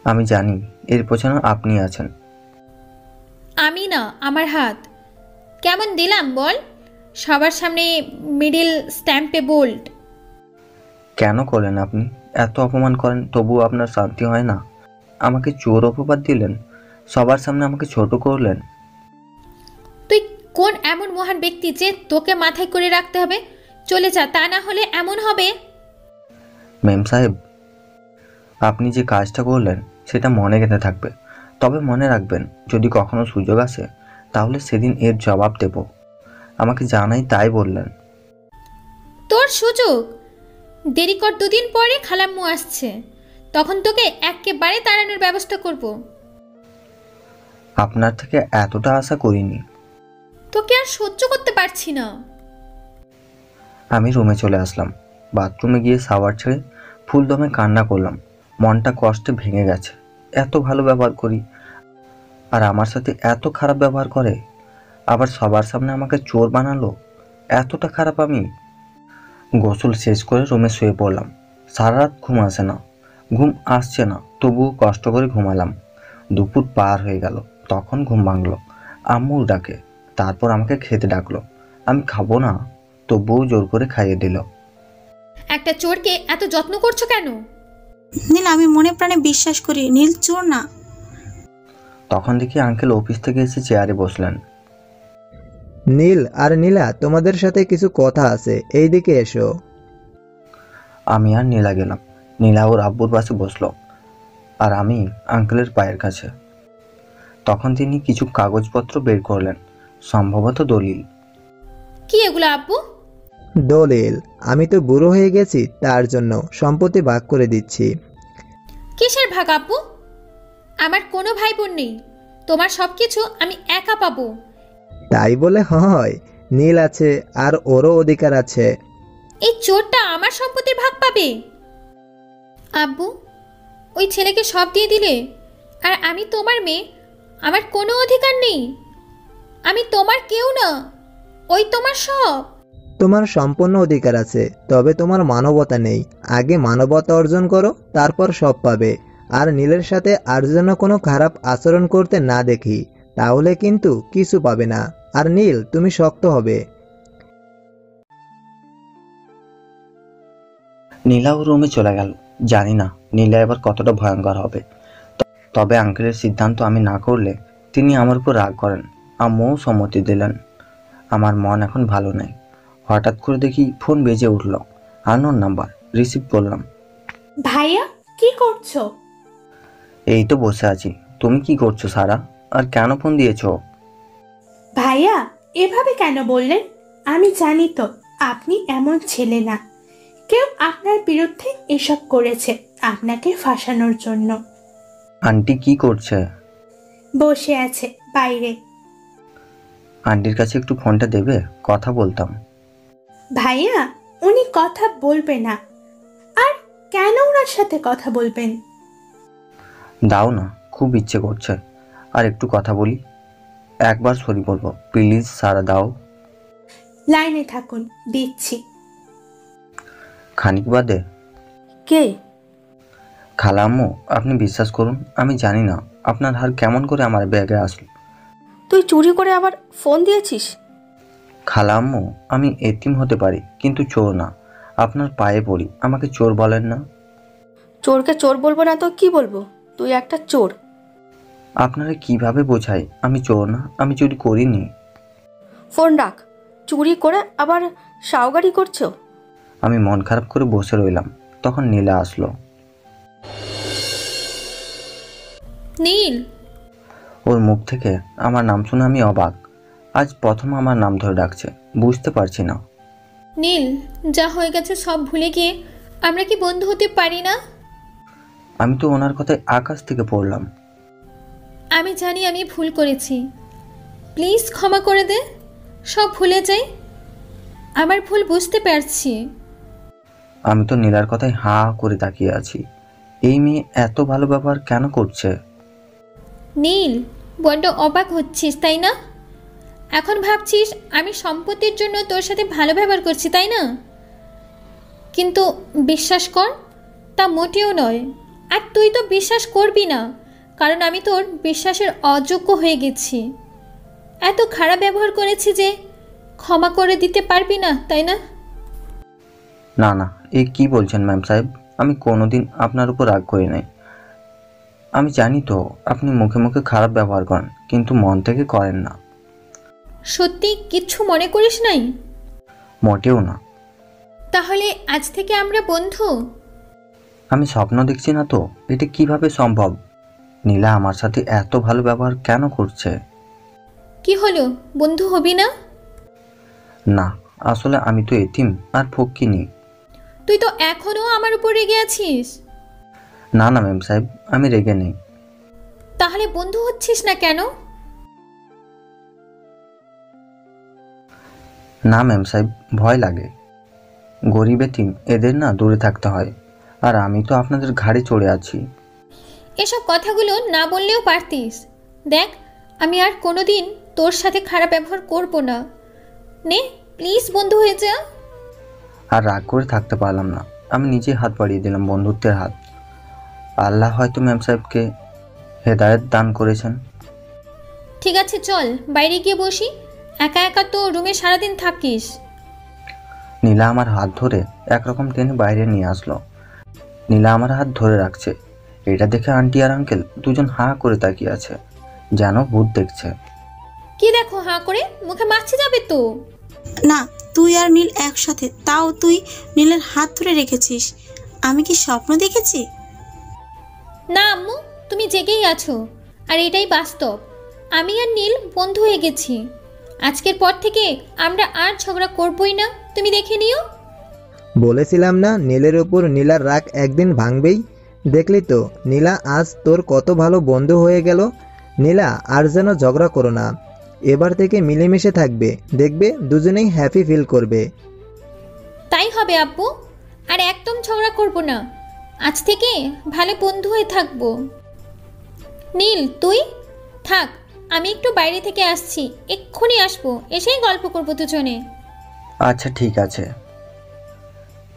আমি জানি এর পেছনে আপনি আছেন। আমি না, আমার হাত। কেমন দিলাম বল? সবার সামনে মিডিল স্ট্যাম্পে বোল্ড। কেন করেন আপনি? এত অপমান করেন তবুও আপনার শান্তি হয় না? আমাকে চোর অপবাদ দিলেন, সবার সামনে আমাকে ছোট করলেন। তুই কোন এমন মহান ব্যক্তি যে তোকে মাথায় করে রাখতে হবে? চলে যা, তা না হলে এমন হবে। মেম সাহেব, আপনি যে কাজটা করলেন সেটা মনে গেঁথে থাকবে। তবে মনে রাখবেন, যদি কখনো সুযোগ আসে তাহলে সেদিন এর জবাব দেব। আমাকে জানাই তাই বললেন। তোর সুযোগ? দেরি কর, 2 দিন পরে খালাম্মু আসছে, তখন তোকে একেবারে তাড়ানোর ব্যবস্থা করব। আপনার থেকে এতটা আশা করিনি। তোকে আর সহ্য করতে পারছি না। আমি রুমে চলে আসলাম। বাথরুমে গিয়ে শাওয়ার ছেড়ে ফুল দমে কান্না করলাম। মনটা কষ্টে ভেঙে গেছে। এত ভালো ব্যবহার করি আর আমার সাথে এত খারাপ ব্যবহার করে, আবার সবার সামনে আমাকে চোর বানালো। এতটা খারাপ আমি? গোসল শেষ করে রুমে শুয়ে পড়লাম। সারা রাত ঘুম আসে না, ঘুম আসছে না, তবুও কষ্ট করে ঘুমালাম। দুপুর পার হয়ে গেল, তখন ঘুম ভাঙলো। আম্মু ডাকে, তারপর আমাকে খেতে ডাকলো। আমি খাবো না, তবুও জোর করে খাইয়ে দিল। একটা চোরকে এত যত্ন করছো কেন? নীল, আমি মনে প্রাণে বিশ্বাস করি নীল চোর না। তখন দেখি আঙ্কেল অফিস থেকে এসে চেয়ারে বসলেন। নীল আর নীলা, তোমাদের সাথে কিছু কথা আছে, এইদিকে এসো। আমি আর নীলা গেলাম। নীলা ওর আব্বুর পাশে বসলো আর আমি আঙ্কেলের পায়ের কাছে। তখন তিনি কিছু কাগজপত্র বের করলেন, সম্ভবত দলিল। কি এগুলো আব্বু? দলিল। আমি তো বুড়ো হয়ে গেছি, তার জন্য সম্পত্তি ভাগ করে দিচ্ছি। কিসের ভাগ আব্বু? আমার কোনো ভাই বোন নেই, তোমার সবকিছু আমি একা পাবো। তাই বলে হয়? নীল আছে আর ওরও অধিকার আছে। এই চোরটা আমার সম্পত্তির ভাগ পাবে? আব্বু, ওই ছেলেকে সব দিয়ে দিলে, আর আমি তোমার মেয়ে, আমার কোনো অধিকার নেই। আমি তোমার কেউ না, ওই তোমার সব। তোমার সম্পূর্ণ অধিকার আছে, তবে তোমার মানবতা নেই। আগে মানবতা অর্জন করো, তারপর সব পাবে। আর নীলের সাথে আর যেন কোনো খারাপ আচরণ করতে না দেখি, তাহলে কিন্তু কিছু পাবে না। আর নীল, তুমি শক্ত হবে। নীলাও রুমে চলে গেল। জানি না নীলা এবার কতটা ভয়ঙ্কর হবে। তবে আঙ্কেলের সিদ্ধান্ত আমি না করলে তিনি আমার উপর রাগ করেন। আম্মুও সম্মতি দিলেন। আমার মন এখন ভালো নেই। হঠাৎ করে দেখি ফোন বেজে উঠল। Unknown number. রিসিভ করলাম। ভাইয়া, কি করছো? এই তো বসে আছি। তুমি কি করছো সারা? আর কেন ফোন দিয়েছো? ভাইয়া, এভাবে কেন বললেন? আমি জানি তো আপনি এমন ছেলে না। কেউ আপনার বিরুদ্ধে এসব করেছে আপনাকে ফাঁসানোর জন্য। আন্টি কি করছে? বসে আছে বাইরে। আন্টির কাছে একটু ফোনটা দেবে? কথা বলতাম। ভাইয়া, উনি কথা বলবে না। আর কেন ওনার সাথে কথা বলবেন? দাও না, খুব ইচ্ছে করছে। আর একটু কথা বলি। একবার সরি বলবো, প্লিজ সারা দাও। লাইনে থাকুন, দিচ্ছি। খানিক বাদে। কে? খালাম্মু, আপনি বিশ্বাস করুন, আমি জানি না আপনার হার কেমন করে আমার ব্যাগে আসলো। তুই চুরি করে আবার ফোন দিয়েছিস? খালাম্মু, আমি এতিম হতে পারি কিন্তু চোর না। আপনার পায়ে পড়ি, আমাকে চোর বলেন না। চোরকে চোর বলবো না তো কি বলবো? তুই একটা চোর। আপনারা কিভাবে বোঝাই আমি চোর না? আমি চুরি করিনি। ফোন রাখ। চুরি করে আবার সাওগাড়ি করছো? আমি মন খারাপ করে বসে রইলাম। তখন নীলা আসলো। নীল। ওর মুখ থেকে আমার নাম শুনে আমি অবাক। আজ প্রথম আমার নাম ধরে ডাকছে, বুঝতে পারছি না। নীল, যা হয়ে গেছে সব ভুলে গিয়ে আমরা কি বন্ধু হতে পারি না? আমি তো ওনার কথায় আকাশ থেকে পড়লাম। আমি জানি আমি ভুল করেছি, প্লিজ ক্ষমা করে দে। সব ভুলে যাই, আমার ভুল বুঝতে পারছি। আমি তো নীলার কথায় হাঁ করে তাকিয়ে আছি। এই মেয়ে এত ভালো ব্যবহার কেন করছে? নীল, বড্ড অবাক হচ্ছিস তাই না? এখন ভাবছিস আমি সম্পত্তির জন্য তোর সাথে ভালো ব্যবহার করছি তাই না? কিন্তু বিশ্বাস কর, তা মোটেও নয়। আর তুই তো বিশ্বাস করবি না, কারণ আমি তোর বিশ্বাসের অযোগ্য হয়ে গেছি। এত খারাপ ব্যবহার করেছি যে ক্ষমা করে দিতে পারবি না, তাই না? না না, এ কি বলছেন ম্যাম সাহেব? আমি কোনোদিন আপনার উপর রাগ করি নাই। আমি জানি তো আপনি মুখে মুখে খারাপ ব্যবহার করেন, কিন্তু মন থেকে করেন না। সত্যি কিচ্ছু মনে করিস নাই? মোটেও না। তাহলে আজ থেকে আমরা বন্ধু? আমি স্বপ্ন দেখছি না তো, এটা কিভাবে সম্ভব? নীলা আমার সাথে এত ভালো ব্যবহার কেন করছে? কি হলো, বন্ধু হবি না? না, আসলে আমি তো এতিম আর ফকিনি। তুই তো এখনো আমার উপর রেগে আছিস। না না ম্যাম সাহেব, আমি রেগে নেই। তাহলে বন্ধু হচ্ছিস না কেন? না ম্যাম সাহেব, ভয় লাগে। গরিব এতিম এদের না দূরে থাকতে হয়, আর আমি তো আপনাদের ঘাড়ে চড়ে আছি। এসব কথাগুলো না বললেও পারতিস। দেখ, আমি আর কোনোদিন তোর সাথে খারাপ ব্যবহার করব না। নে প্লিজ, বন্ধু হয়ে যা। আর রাগ করে থাকতে পারলাম না, আমি নিজে হাত বাড়িয়ে দিলাম, বন্ধুত্বের হাত। আল্লাহ হয়তো ম্যাম সাহেবকে হেদায়েত দান করেছেন। ঠিক আছে, চল বাইরে গিয়ে বসি। একা একা তো রুমে সারাদিন থাকিস। নীলা আমার হাত ধরে একরকম টেনে বাইরে নিয়ে আসলো। নীলা আমার হাত ধরে রাখছে, এটা দেখে আন্টি আর আঙ্কেল দুজন হাঁ করে তাকিয়ে আছে, যেন ভূত দেখছে। কি দেখো হাঁ করে? মুখে মাছি যাবে তো। না, তুই আর নীল একসাথে, তাও তুই নীলের হাত ধরে রেখেছিস। আমি কি স্বপ্ন দেখেছি? না আম্মু, তুমি জেগেই আছো, আর এটাই বাস্তব। আমি আর নীল বন্ধু হয়ে গেছি। আজকের পর থেকে আমরা আর ঝগড়া করবই না, তুমি দেখে নিও। বলেছিলাম না নীলের ওপর নীলার রাগ একদিন ভাঙবেই। দেখলি তো নীলা, আজ তোর কত ভালো বন্ধু হয়ে গেল। নীলা, আর যেন ঝগড়া করো না, এবার থেকে মিলেমিশে থাকবে, দেখবে দুজনেই হ্যাপি ফিল করবে। তাই হবে আব্বু, আর একদম ঝগড়া করব না। আজ থেকে ভালো বন্ধু হয়ে থাকবো। নীল তুই থাক, আমি একটু বাইরে থেকে আসছি, এক্ষুনি আসবো, এসেই গল্প করবো দুজনে। আচ্ছা ঠিক আছে।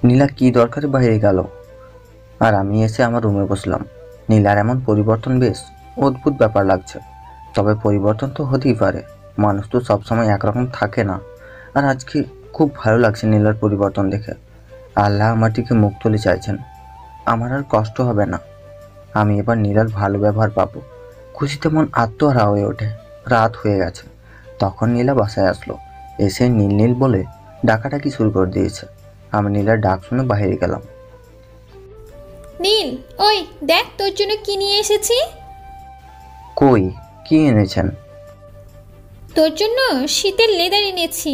নীলা কি দরকারে বাইরে গেল, আর আমি এসে আমার রুমে বসলাম। নীলার এমন পরিবর্তন বেশ অদ্ভুত ব্যাপার লাগছে। তবে পরিবর্তন তো হতেই পারে, মানুষ তো সবসময় একরকম থাকে না। আর আজকে খুব ভালো লাগছে নীলার পরিবর্তন দেখে। আল্লাহ আমার দিকে মুখ তুলে চাইছেন, আমার আর কষ্ট হবে না। আমি এবার নীলার ভালো ব্যবহার পাবো। খুশিতে মন আত্মহারা হয়ে ওঠে। রাত হয়ে গেছে। তখন নীলা বাসায় আসলো, এসে নীল নীল বলে ডাকাডাকি শুরু করে দিয়েছে। আমি নীলার ডাক শুনে বাইরে গেলাম। নীল, ওই দেখ তোর জন্য কি নিয়ে এসেছি। কই, কি এনেছেন? তোর জন্য শীতের লেদার এনেছি,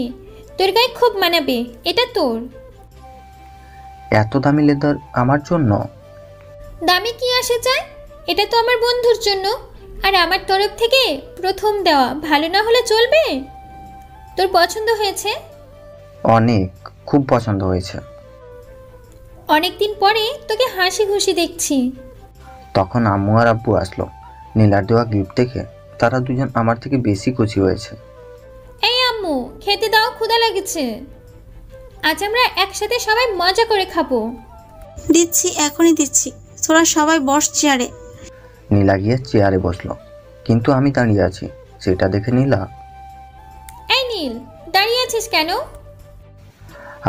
তোর গায়ে খুব মানাবে। এটা তোর। এত দামি লেদার আমার জন্য? দামি কি আসে যায়, এটা তো আমার বন্ধুর জন্য, আর আমার তরফ থেকে প্রথম দেওয়া। ভালো না হলে চলবে? তোর পছন্দ হয়েছে? অনেক, খুব পছন্দ হয়েছে। অনেকদিন পরে তোকে হাসি খুশি দেখছি। তখন আম্মু আর আব্বু আসলো। নীলার দেওয়া গিফট দেখে তারা দুজন আমার থেকে বেশি খুশি হয়েছে। এই আম্মু, খেতে দাও, ক্ষুধা লেগেছে। আজ আমরা একসাথে সবাই মজা করে খাবো। দিচ্ছি, এখনই দিচ্ছি। তোরা সবাই বস চেয়ারে। নীলা গিয়ে চেয়ারে বসলো, কিন্তু আমি দাঁড়িয়ে আছি। সেটা দেখে নীলা, এই নীল, দাঁড়িয়ে আছিস কেন?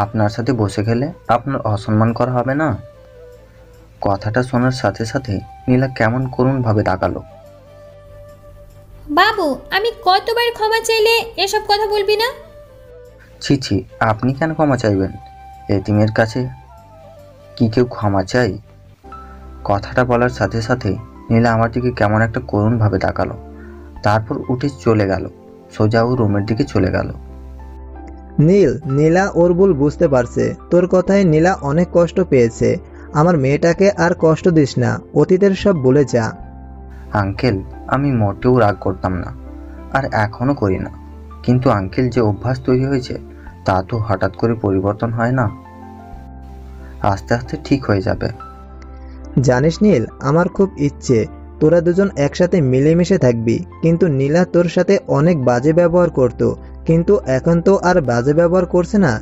আপনার সাথে বসে গেলে আপনার অসম্মান করা হবে না? কথাটা শোনার সাথে সাথে নীলা কেমন করুণ ভাবে তাকালো। বাবু, আমি কতবার ক্ষমা চাইলে এসব কথা বলবি না? ছি ছি, আপনি কেন ক্ষমা চাইবেন? এতিমের কাছে কি কেউ ক্ষমা চাই? কথাটা বলার সাথে সাথে নীলা আমার দিকে কেমন একটা করুণ ভাবে তাকালো। তারপর উঠে চলে গেল, সোজা ও রুমের দিকে চলে গেল। নীলা ওর ভুল বুঝতে পারছে। তোর কথায় নীলা অনেক কষ্ট পেয়েছে। আমার মেয়েটাকে আর কষ্ট দিস না, অতীতের সব ভুলে যা। আঙ্কেল, আমি মোটেও রাগ করতাম না, আর এখনো করি না। কিন্তু আঙ্কেল, যে অভ্যাস তৈরি হয়েছে তা তো হঠাৎ করে পরিবর্তন হয় না, আস্তে আস্তে ঠিক হয়ে যাবে। জানিস নীল, আমার খুব ইচ্ছে তোরা দুজন একসাথে মিলেমিশে থাকবি। কিন্তু নীলা তোর সাথে অনেক বাজে ব্যবহার করত, কিন্তু এখন তো আর বাজে ব্যবহার করছে না।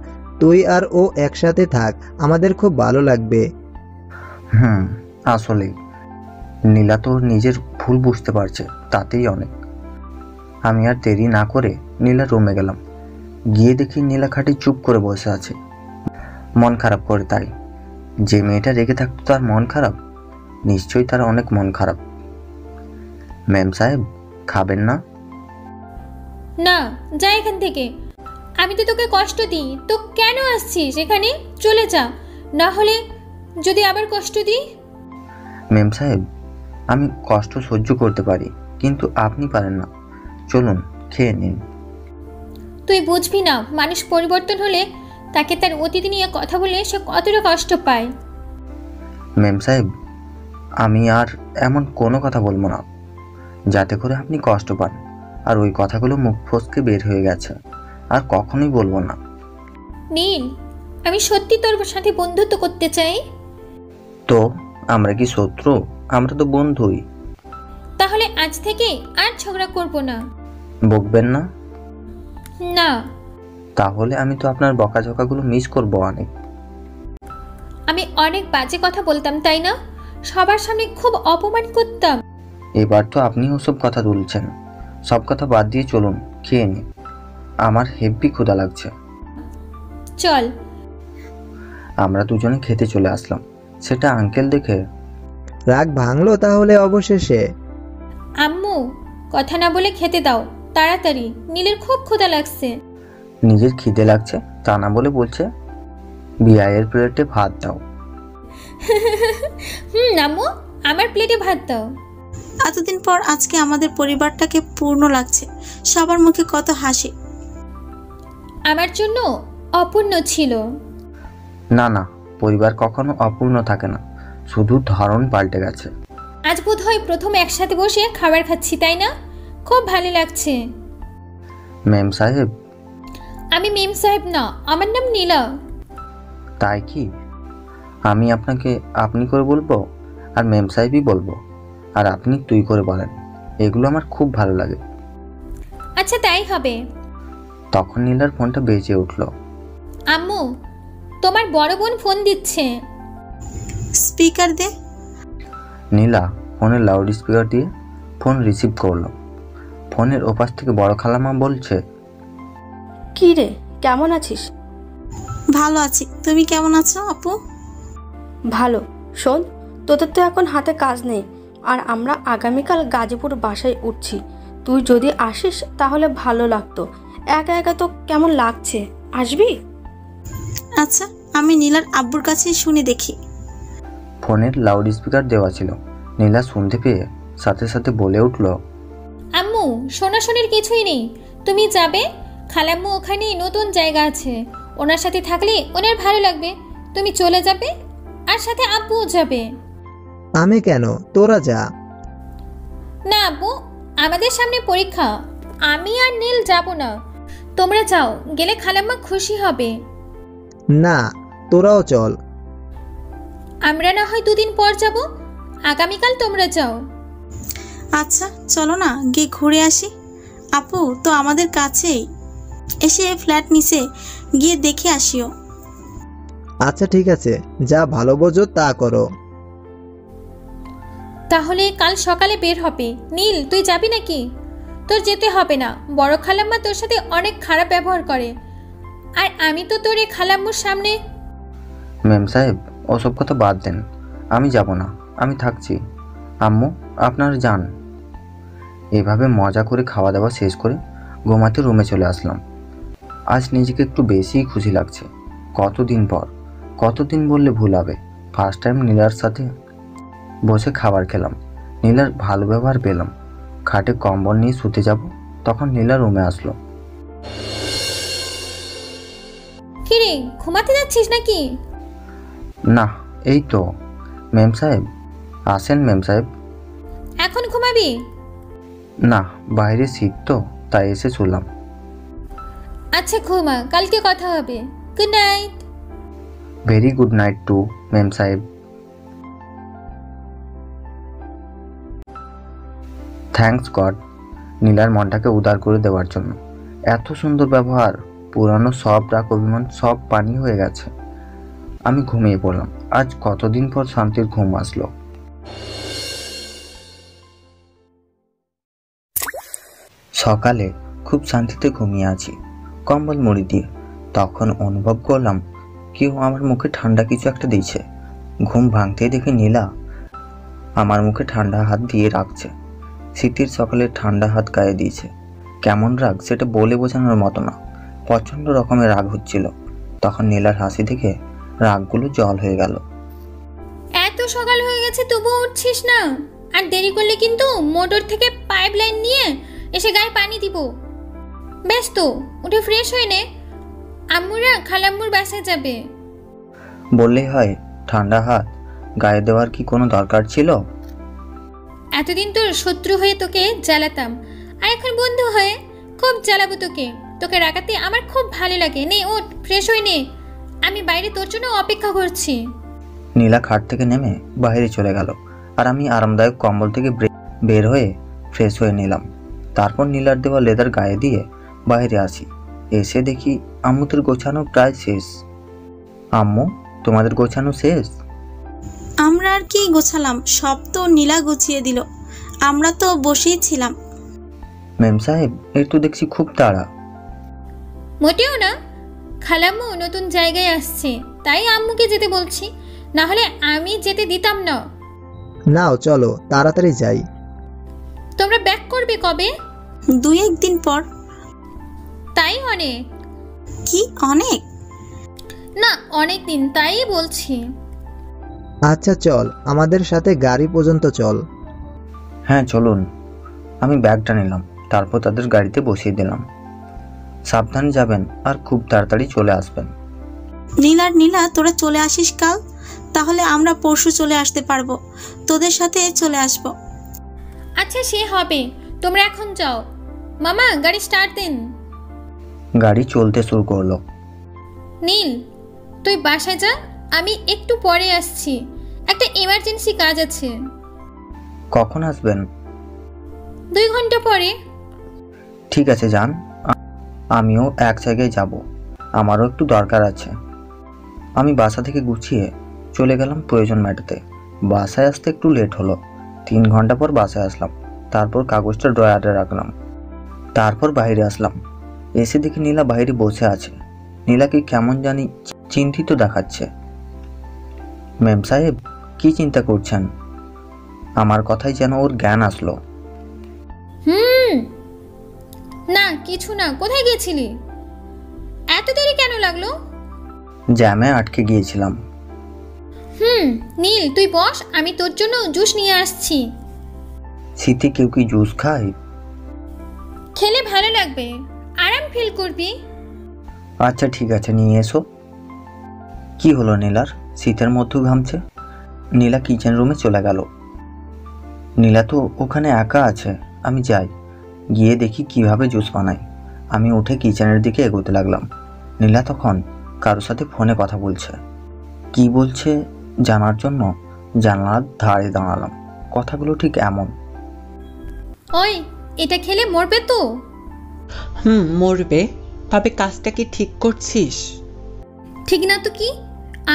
তুই আর ও একসাথে থাক, আমাদের খুব ভালো লাগবে। আসলেই নীলা তো নিজের ভুল বুঝতে পারছে, তাতেই অনেক। আমি আর দেরি না করে নীলার রুমে গেলাম। গিয়ে দেখি নীলা খাটে চুপ করে বসে আছে, মন খারাপ করে। তাই যে মেয়েটা রেগে থাকতো তার মন খারাপ, নিশ্চয়ই তার অনেক মন খারাপ। ম্যাম সাহেব, খাবেন না? না, যা এখান থেকে। আমি তো তোকে কষ্ট দিই, তো কেন আসছিস এখানে? চলে যা, না হলে যদি আবার কষ্ট দিই। ম্যাম সাহেব, আমি কষ্ট সহ্য করতে পারি, কিন্তু আপনি পারেন না। চলুন, খেয়ে নিন। তুই বুঝবি না, মানুষ পরিবর্তন হলে তাকে তার অতীত নিয়ে কথা বলে সে কতটা কষ্ট পায়। ম্যাম সাহেব, আমি আর এমন কোনো কথা বলবো না যাতে করে আপনি কষ্ট পান। আর ওই কথাগুলো মুখ ফসকে বের হয়ে গেছে, আর কখনোই বলবো না। নীল, আমি সত্যি তোর সাথে বন্ধুত্ব করতে চাই। তো আমরা কি শত্রু? আমরা তো বন্ধুই। তাহলে আজ থেকে আর ঝগড়া করব না। বকবেন না? না। তাহলে আমি তো আপনার বকাঝকাগুলো মিস করবো অনেক। আমি অনেক বাজে কথা বলতাম, তাই না? সবার সামনে খুব অপমান করতাম। এবার তো আপনি ওসব কথা তুলছেন। সব কথা বাদ দিয়ে চলুন, খেয়ে নিন। আমার হেব্বি ক্ষুধা লাগছে। চল। আমরা দুজনে খেতে চলে আসলাম। সেটা আঙ্কেল দেখে রাগ ভাঙলো তাহলে অবশেষে। আম্মু, কথা না বলে খেতে দাও তাড়াতাড়ি, নীলের খুব ক্ষুধা লাগছে। নিজের খিদে লাগছে তা না বলে বলছে বিয়ায়ের প্লেটে ভাত দাও। আম্মু, আমার প্লেটে ভাত দাও। এতদিন পর আজকে আমাদের পরিবারটাকে পূর্ণ লাগছে। সবার মুখে কত হাসি। আমার জন্য অপূর্ণ ছিল। না না, পরিবার কখনো অপূর্ণ থাকে না, শুধু ধরন পাল্টে গেছে। আজ বোধহয় প্রথম একসাথে বসে খাবার খাচ্ছি, তাই না? খুব ভালো লাগছে। ম্যাম সাহেব। আমি মেম সাহেব না, আমার নাম নীলা। তাই কি? আমি আপনাকে আপনি করে বলবো, আর ম্যাম সাহেবই বলবো, আর আপনি তুই করে বলেন। এগুলো আমার খুব ভালো লাগে। আচ্ছা, তাই হবে। তখন নীলার ফোনটা বেজে উঠল। আম্মু, তোমার বড় বোন ফোন দিচ্ছে। স্পিকার দে। নীলা ফোনের লাউড স্পিকার দিয়ে ফোন রিসিভ করলো। ফোনের ওপাশ থেকে বড় খালামা বলছে, কি রে, কেমন আছিস? ভালো আছি, তুমি কেমন আছো আপু? ভালো। শোন, তোদের তো এখন হাতে কাজ নেই, আর আমরা আগামীকাল গাজীপুর বাসায় উঠছি। তুই যদি আসিস তাহলে ভালো লাগতো। একা একা তো কেমন লাগছে, আসবি? আচ্ছা, আমি নীলার আব্বুর কাছে শুনে দেখি। ফোনের লাউড স্পিকার দেওয়া ছিল। নীলা শুনতে পেয়ে সাথে সাথে বলে উঠল, আম্মু, শোনাশোনির কিছুই নেই, তুমি যাবে। খালাম্মু ওখানে নতুন জায়গা আছে, ওনার সাথে থাকলে ওনার ভালো লাগবে। তুমি চলে যাবে, আর সাথে আব্বুও যাবে। আমি কেন? তোরা যা। না আব্বু, আমাদের সামনে পরীক্ষা, আমি আর নীল যাব না। তোমরা যাও, গেলে খালাম্মা খুশি হবে। না, তোরাও চল। আমরা না হয় 2 দিন পর যাব, আগামীকাল তোমরা যাও। আচ্ছা চলো না, গিয়ে ঘুরে আসি। আপু তো আমাদের কাছেই, এসে ফ্ল্যাট নিচে গিয়ে দেখে আসিও। আচ্ছা ঠিক আছে, যা ভালো বোঝো তা করো। তাহলে কাল সকালে বের হবে। নীল, তুই যাবি নাকি? তোর যেতে হবে না, বড় খালাম্মা তোর সাথে অনেক খারাপ ব্যবহার করে, আর আমি তো তোর এই খালাম্মুর সামনে। ম্যাম সাহেব, ওসব কথা বাদ দেন, আমি যাব না, আমি থাকছি। আম্মু, আপনারা যান। এভাবে মজা করে খাওয়া দাওয়া শেষ করে ঘুমাতে রুমে চলে আসলাম। আজ নিজেকে একটু বেশিই খুশি লাগছে। কতদিন পর, কতদিন বললে ভুল হবে, ফার্স্ট টাইম নীলার সাথে বসে খাবার খেলাম। নীলার ভালো ব্যবহার পেলাম। খাটে কম্বল নিয়ে শুতে যাব, তখন নীলা রুমে আসলো। কিরে, ঘুমাতে যাচ্ছিস নাকি? না, এই তো। ম্যাম সাহেব আসেন। ম্যাম সাহেব। এখন ঘুমাবি? না, বাইরে শীত তো, তাই এসে শুলাম। আচ্ছা ঘুমা, কালকে কথা হবে। Good night. Very good night to ma'am সাহেব। থ্যাঙ্কস গড, নীলার মনটাকে উদার করে দেওয়ার জন্য। এত সুন্দর ব্যবহার, পুরানো সব রাগ অভিমান সব পানি হয়ে গেছে। আমি ঘুমিয়ে পড়লাম। আজ কতদিন পর শান্তির ঘুম আসলো। সকালে খুব শান্তিতে ঘুমিয়ে আছি কম্বল মুড়ি দিয়ে। তখন অনুভব করলাম কেউ আমার মুখে ঠান্ডা কিছু একটা দিয়েছে। ঘুম ভাঙতেই দেখি নীলা আমার মুখে ঠান্ডা হাত দিয়ে রাখছে। শীতের সকালে ঠান্ডা হাত গায়ে দিয়েছে। কেমন রাগ সেটা বলে বোঝানোর মতো না, প্রচণ্ড রকমের রাগ হচ্ছিল। তখন নীলার হাসি দেখে রাগগুলো জল হয়ে গেল। এত সকাল হয়ে গেছে তবুও উঠছিস না? আর দেরি করলে কিন্তু মোটর থেকে পাইপ লাইন নিয়ে এসে গায়ে পানি দিব। বেশ তো, উঠে ফ্রেশ হয়ে নে, আম্মুরা খালাম্মুর বাসায় যাবে। বললেই হয় ঠান্ডা হাত গায়ে দেওয়ার কি কোনো দরকার ছিল? এতদিন তোর শত্রু হয়ে তোকে জ্বালাতাম, আর এখন বন্ধু হয়ে খুব জ্বালাবো তোকে। তোকে রাগাতে আমার খুব ভালো লাগে। নে ওঠ, ফ্রেশ হয়ে নে, আমি বাইরে তোর জন্য অপেক্ষা করছি। নীলা খাট থেকে নেমে বাইরে চলে গেল, আর আমি আরামদায়ক কম্বল থেকে বের হয়ে ফ্রেশ হয়ে নিলাম। তারপর নীলার দেওয়া লেদার গায়ে দিয়ে বাইরে আসি। এসে দেখি আম্মুদের গোছানো প্রায় শেষ। আম্মু, তোমাদের গোছানো শেষ? আমরা আর কি গোছালাম, সব তো নীলা গুছিয়ে দিল, আমরা তো বসেই ছিলাম। মেম সাহেব, এর তো দেখছি খুব তাড়া। মোটেও না, খালাম্মু নতুন জায়গায় আসছে তাই আম্মুকে যেতে বলছি, না হলে আমি যেতে দিতাম না। নাও চলো তাড়াতাড়ি যাই। তোমরা ব্যাক করবে কবে? 2-1 দিন পর। তাই অনেক? কি অনেক? না, অনেক দিন, তাই বলছি। আচ্ছা চল, আমাদের সাথে গাড়ি পর্যন্ত চল। হ্যাঁ চলুন। আমি ব্যাগটা নিলাম, তারপর তাদের গাড়িতে বসিয়ে দিলাম। সাবধানে যাবেন আর খুব তাড়াতাড়ি চলে আসবেন। নীলা তোরা চলে আসিস কাল, তাহলে আমরা পরশু চলে আসতে পারবো, তোদের সাথে চলে আসবো। আচ্ছা সে হবে, তোমরা এখন যাও। মামা গাড়ি স্টার্ট দিন। গাড়ি চলতে শুরু করলো। নীল, তুই বাসায় যা, আমি একটু পরে আসছি, একটা ইমার্জেন্সি কাজ আছে। কখন আসবেন? 2 ঘন্টা পরে। ঠিক আছে যান, আমিও এক জায়গায় যাব, আমারও একটু দরকার আছে। আমি বাসা থেকে গুছিয়ে চলে গেলাম প্রয়োজন মেটাতে। বাসায় আসতে একটু লেট হলো। 3 ঘন্টা পর বাসায় আসলাম। তারপর কাগজটা ড্রয়ারে রাখলাম। তারপর বাইরে আসলাম। এসে দেখি নীলা বাইরে বসে আছে। নীলাকে কেমন জানি চিন্তিত দেখাচ্ছে। মেম সাহেব, কি চিন্তা করছেন? আমার কথাই যেন ওর জ্ঞান আসলো। না কিছু না, কোথায় গেছিলি? এত দেরি কেন লাগলো? জ্যামে আটকে গিয়েছিলাম। নীল তুই বস, আমি তোর জন্য জুস নিয়ে আসছি। শীতে কেউ কি জুস খায়? খেলে ভালো লাগবে, আরাম ফিল করবি। আচ্ছা ঠিক আছে, নিয়ে এসো। কি হলো নীলার? শীতের মধ্যে ঘামছে। নীলা কিচেন রুমে চলে গেল। নীলা তো ওখানে একা আছে, আমি যাই, গিয়ে দেখি কিভাবে জুস বানাই। আমি উঠে কিচেনের দিকে এগোতে লাগলাম। নীলা তখন কারোর সাথে ফোনে কথা বলছে। কি বলছে জানার জন্য জানালার ধারে দাঁড়ালাম। কথাগুলো ঠিক এমন। ওই, এটা খেলে মরবে তো? মরবে, তবে কাজটা কি ঠিক করছিস? ঠিক না তো কি?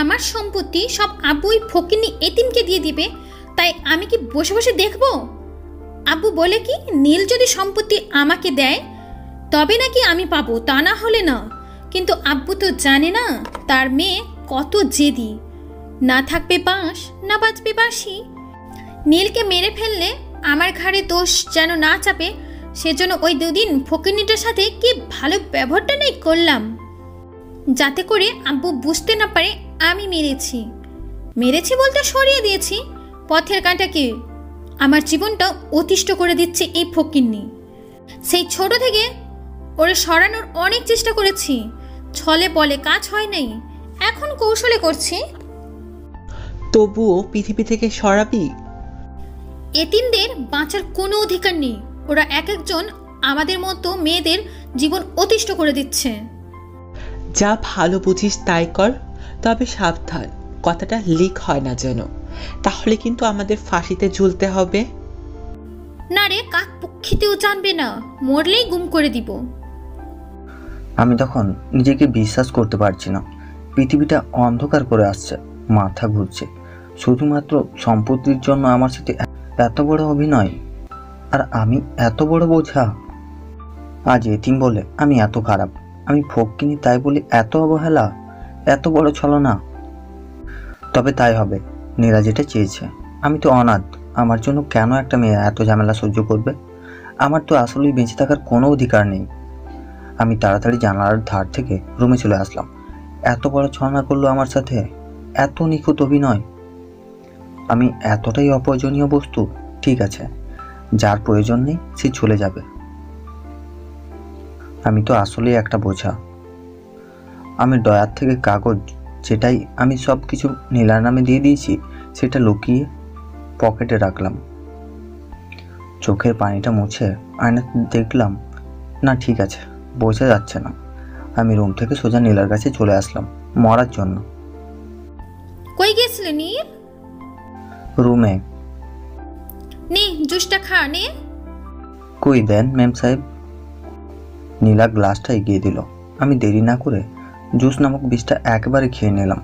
আমার সম্পত্তি সব আব্বুই ফকিনি এতিমকে দিয়ে দিবে, তাই আমি কি বসে বসে দেখব? আব্বু বলে কি নীল যদি সম্পত্তি আমাকে দেয় তবে নাকি আমি পাবো, তা না হলে না। কিন্তু আব্বু তো জানে না তার মেয়ে কত জেদি, না থাকবে বাঁশ না বাজবে বাঁশি। নীলকে মেরে ফেললে আমার ঘাড়ে দোষ যেন না চাপে, সেজন্য ওই 2 দিন ফকিনিটার সাথে কি ভালো ব্যবহারটা নেই করলাম, যাতে করে আব্বু বুঝতে না পারে আমি মেরেছি বলতে সরিয়ে দিয়েছি পথের কাঁটাকে। আমার জীবনটা অতিষ্ঠ করে দিচ্ছে এই ফকিন্নি। সেই ছোট থেকে ওরে সরানোর অনেক চেষ্টা করেছি, ছলে বলে কাজ হয় নাই, এখন কৌশলে করছি। তবুও পৃথিবী থেকে সরাবি? এতিমদের বাঁচার কোনো অধিকার নেই, ওরা এক একজন আমাদের মতো মেয়েদের জীবন অতিষ্ঠ করে দিচ্ছে। যা ভালো বুঝিস তাই কর, তবে সাবধান কথাটা লিক হয় না যেন, তাহলে কিন্তু আমাদের ফাঁসিতে ঝুলতে হবে। না রে, কাক পক্ষীতেও জানবে না, মরলেই গুম করে দিব। আমি তখন নিজেকে বিশ্বাস করতে পারছি না। পৃথিবীটা অন্ধকার করে আসছে, মাথা ঘুরছে। শুধুমাত্র সম্পত্তির জন্য আমার সাথে এত বড় অভিনয়, আর আমি এত বড় বোঝা। আজ এতিম বলে আমি এত খারাপ, আমি ফকিনি তাই বলে এত অবহেলা, এত বড় ছলনা। তবে তাই হবে, নীরা যেটা চেয়েছে। আমি তো অনাথ, আমার জন্য কেন একটা মেয়ে এত ঝামেলা সহ্য করবে? আমার তো আসলেই বেঁচে থাকার কোনো অধিকার নেই। আমি তাড়াতাড়ি জানালার ধার থেকে রুমে চলে আসলাম। এত বড় ছলনা করলো আমার সাথে, এত নিখুঁত অভিনয়। আমি এতটাই অপ্রয়োজনীয় বস্তু? ঠিক আছে, যার প্রয়োজন নেই সে চলে যাবে। আমি তো আসলেই একটা বোঝা। আমি ডয়ার থেকে কাগজ, যেটাই আমি সব কিছু নীলার নামে দিয়ে দিয়েছি, সেটা লুকিয়ে পকেটে রাখলাম। চোখের পানিটা মুছে আয়নাতে দেখলাম, না ঠিক আছে, বোঝা যাচ্ছে না। আমি রুম থেকে সোজা নীলার কাছে চলে আসলাম মরার জন্য। কই গেছিলে নীল? রুমে। নে জুসটা খা নে। কই দেন ম্যাম সাহেব। নীলা গ্লাসটা এগিয়ে দিল। আমি দেরি না করে জুস নামক বিষটা একেবারে খেয়ে নিলাম।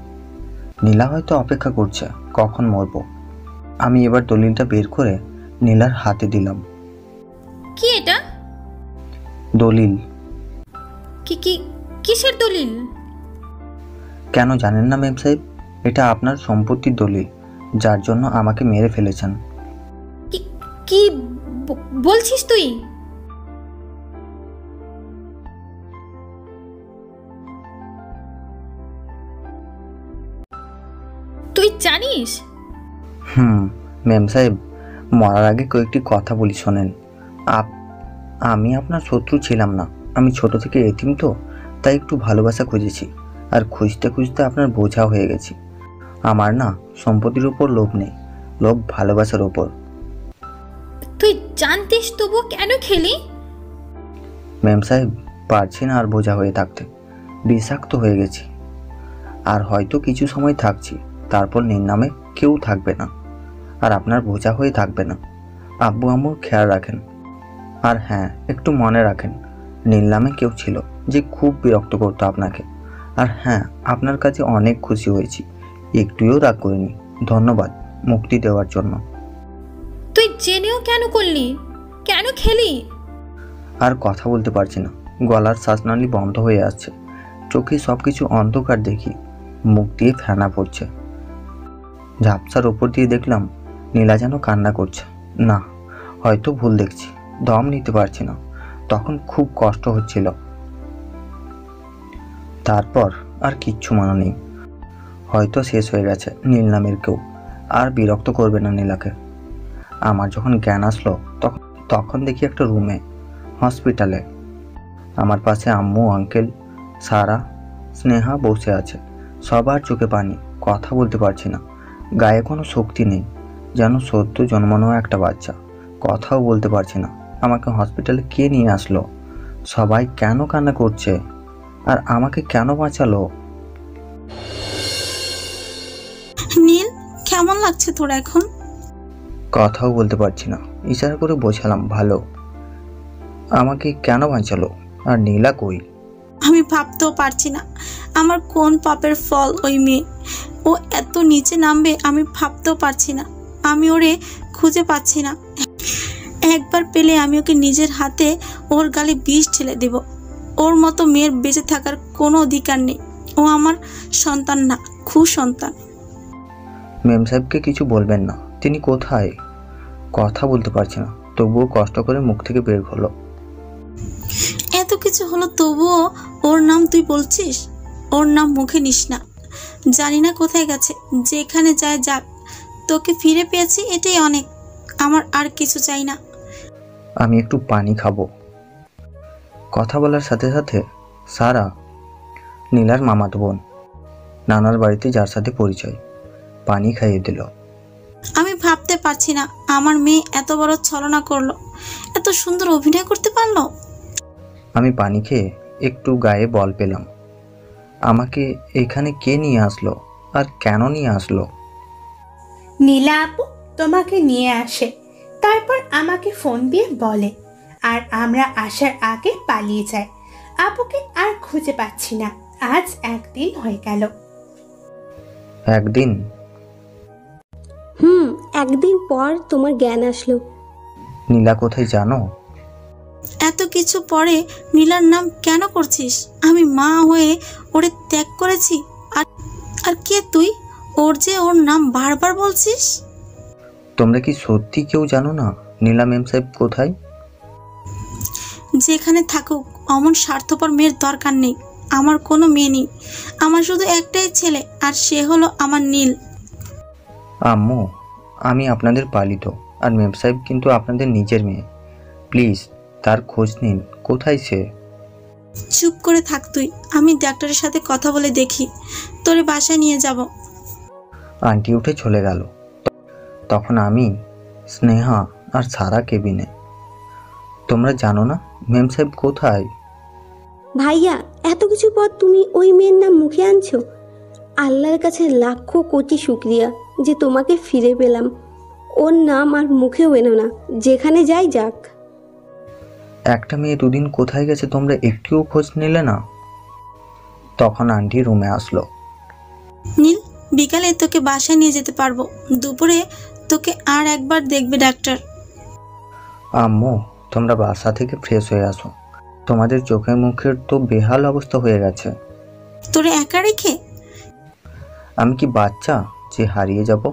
নীলা হয়তো অপেক্ষা করছে কখন মরবো। আমি এবার দলিলটা বের করে নীলার হাতে দিলাম। কি এটা? দলিল। কিসের দলিল? কেন জানেন না ম্যাম সাহেব? এটা আপনার সম্পত্তির দলিল, যার জন্য আমাকে মেরে ফেলেছেন। কি বলছিস তুই? তুই জানিস? ম্যাম সাহেব, মরার আগে কয়েকটি কথা বলি শোনেন। আমি আপনার শত্রু ছিলাম না। আমি ছোট থেকে এতিম তো, তাই একটু ভালোবাসা খুঁজেছি, আর খুঁজতে খুঁজতে আপনার বোঝা হয়ে গেছি। আমার না সম্পত্তির উপর লোভ নেই, লোভ ভালোবাসার উপর। তুই জানতিস তবু কেন খেলি? ম্যাম সাহেব, পারছি না আর বোঝা হয়ে থাকতে। বিষাক্ত হয়ে গেছি, আর হয়তো কিছু সময় থাকছি, তারপর নীল নামে কেউ থাকবে না, আর আপনার বোঝা হয়ে থাকবে না। আব্বু আম্মুর খেয়াল রাখেন। আর হ্যাঁ, একটু মনে রাখেন, নীল নামে কেউ ছিল যে খুব বিরক্ত করতো আপনাকে। আর হ্যাঁ, আপনার কাছে অনেক খুশি হয়েছি, একটুও রাগ করিনি। ধন্যবাদ মুক্তি দেওয়ার জন্য। তুই জেনেও কেন করলি? কেন খেলি? আর কথা বলতে পারছি না, গলার শ্বাসনালী বন্ধ হয়ে আসছে, চোখে সবকিছু অন্ধকার দেখি, মুখ দিয়ে ফেনা পড়ছে। ঝাপসার ওপর দিয়ে দেখলাম নীলা যেন কান্না করছে। না, হয়তো ভুল দেখছি, দম নিতে পারছি না। তখন খুব কষ্ট হচ্ছিল। তারপর আর কিচ্ছু মনে নেই, হয়তো শেষ হয়ে গেছে নীল নামের কেউ, আর বিরক্ত করবে না নীলাকে। আমার যখন জ্ঞান আসলো তখন দেখি একটা রুমে, হসপিটালে। আমার পাশে আম্মু, আঙ্কেল, সারা, স্নেহা বসে আছে। সবার চোখে পানি, কথা বলতে পারছি না, গায়ে কোনো শক্তি নেই, যেন সদ্য জন্মানো একটা বাচ্চা। কথাও বলতে পারছি না। আমাকে হসপিটালে কে নিয়ে আসলো? সবাই কেন কান্না করছে? আর আমাকে কেন বাঁচালো? নীল, কেমন লাগছে তোর এখন? কথাও বলতে পারছি না, ইশারা করে বোঝালাম ভালো। আমাকে কেন বাঁচালো? আর নীলা কই? আমি ভাবতেও পারছি না আমার কোন পাপের ফল ওই মেয়ে। ও এত নিচে নামবে আমি ভাবতেও পারছি না। আমি ওরে খুঁজে পাচ্ছি না। একবার পেলে আমি ওকে নিজের হাতে ওর গালে বিষ ঢেলে দেব। ওর মতো মেয়ের বেঁচে থাকার কোনো অধিকার নেই। ও আমার সন্তান না, সন্তান। মেম সাহেবকে কিছু বলবেন না, তিনি কোথায়? কথা বলতে পারছি না, তবুও কষ্ট করে মুখ থেকে বের হলো। এত কিছু হলো তবুও ওর নাম তুই বলছিস? ওর নাম মুখে নিস না। জানি না কোথায় গেছে, যেখানে যায় যাক। তোকে ফিরে পেয়েছি, এটাই অনেক। আমার আর কিছু চাই না। আমি একটু পানি খাবো। কথা বলার সাথে সাথে সারা, নীলার মামাতো বোন, নানার বাড়িতে যার সাথে পরিচয়, পানি খাইয়ে দিল। আমি ভাবতে পারছি না আমার মেয়ে এত বড় ছলনা করলো, এত সুন্দর অভিনয় করতে পারলো। আমি পানি খেয়ে একটু গায়ে বল পেলাম। আমাকে এখানে কে নিয়ে আসলো, আর কেন নিয়ে আসলো? নীলা আপু তোমাকে নিয়ে আসে, তারপর আমাকে ফোন দিয়ে বলে, আর আমরা আসার আগে পালিয়ে যাই। আপুকে আর খুঁজে পাচ্ছি না। আজ একদিন হয়ে গেল। একদিন? একদিন পর তোমার জ্ঞান আসলো। নীলা কোথায় জানো? এত কিছু পরে নীলার নাম কেন করছিস? আমি মা হয়ে ওরে ত্যাগ করেছি। আর আর কে তুই? ওর নাম বারবার বলছিস। তোমরা কি সত্যি কেউ জানো না নীলা মেম সাহেব কোথায়? যেখানে থাকুক, অমন স্বার্থপর মেয়ের দরকার নেই। আমার কোনো মেয়ে নেই, আমার শুধু একটাই ছেলে, আর সে হলো আমার নীল। আম্মু, আমি আপনাদের পালিত, আর মেম সাহেব কিন্তু আপনাদের নিজের মেয়ে। প্লিজ তার খোঁজ নিন, কোথায় সে? চুপ করে থাক তুই। আমি ডাক্তারের সাথে কথা বলে দেখি, তোরে বাসায় নিয়ে যাব। আন্টি উঠে চলে গেল। তখন আমি, স্নেহা আর সারা কেবিনে। তোমরা জানো না মেম সাহেব কোথায়? ভাইয়া, এত কিছু পর তুমি ওই মেয়ের নাম মুখে আনছো? আল্লাহর কাছে লাখো কোটি শুক্রিয়া যে তোমাকে ফিরে পেলাম। ওর নাম আর মুখেও এনো না, যেখানে যাই যাক। একটা মেয়ে দুদিন কোথায় গেছে তোমরা একটুও খোঁজ নিলে না? তখন আন্টি রুমে আসলো। নীল, বিকালে তোকে বাসায় নিয়ে যেতে পারবো। দুপুরে তোকে আর একবার দেখবে ডাক্তার। আম্মু, তোমরা বাসা থেকে ফ্রেশ হয়ে আসো। তোমাদের চোখে মুখের তো বেহাল অবস্থা হয়ে গেছে। তোরে একা রেখে? আমি কি বাচ্চা যে হারিয়ে যাব?